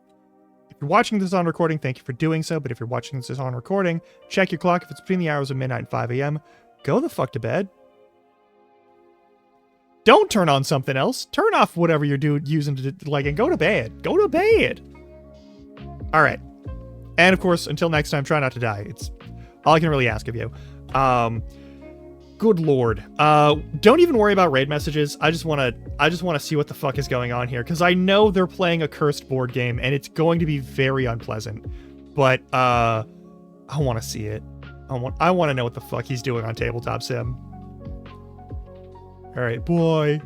if you're watching this on recording, thank you for doing so, but if you're watching this on recording, check your clock. If it's between the hours of midnight and 5 a.m., go the fuck to bed. Don't turn on something else. Turn off whatever you're using to, like, and go to bed. Go to bed. Alright. And of course, until next time, try not to die. It's all I can really ask of you. Good lord. Don't even worry about raid messages. I just want to see what the fuck is going on here, because I know they're playing a cursed board game, and it's going to be very unpleasant. But I want to see it. I want to know what the fuck he's doing on Tabletop Sim. All right, bye.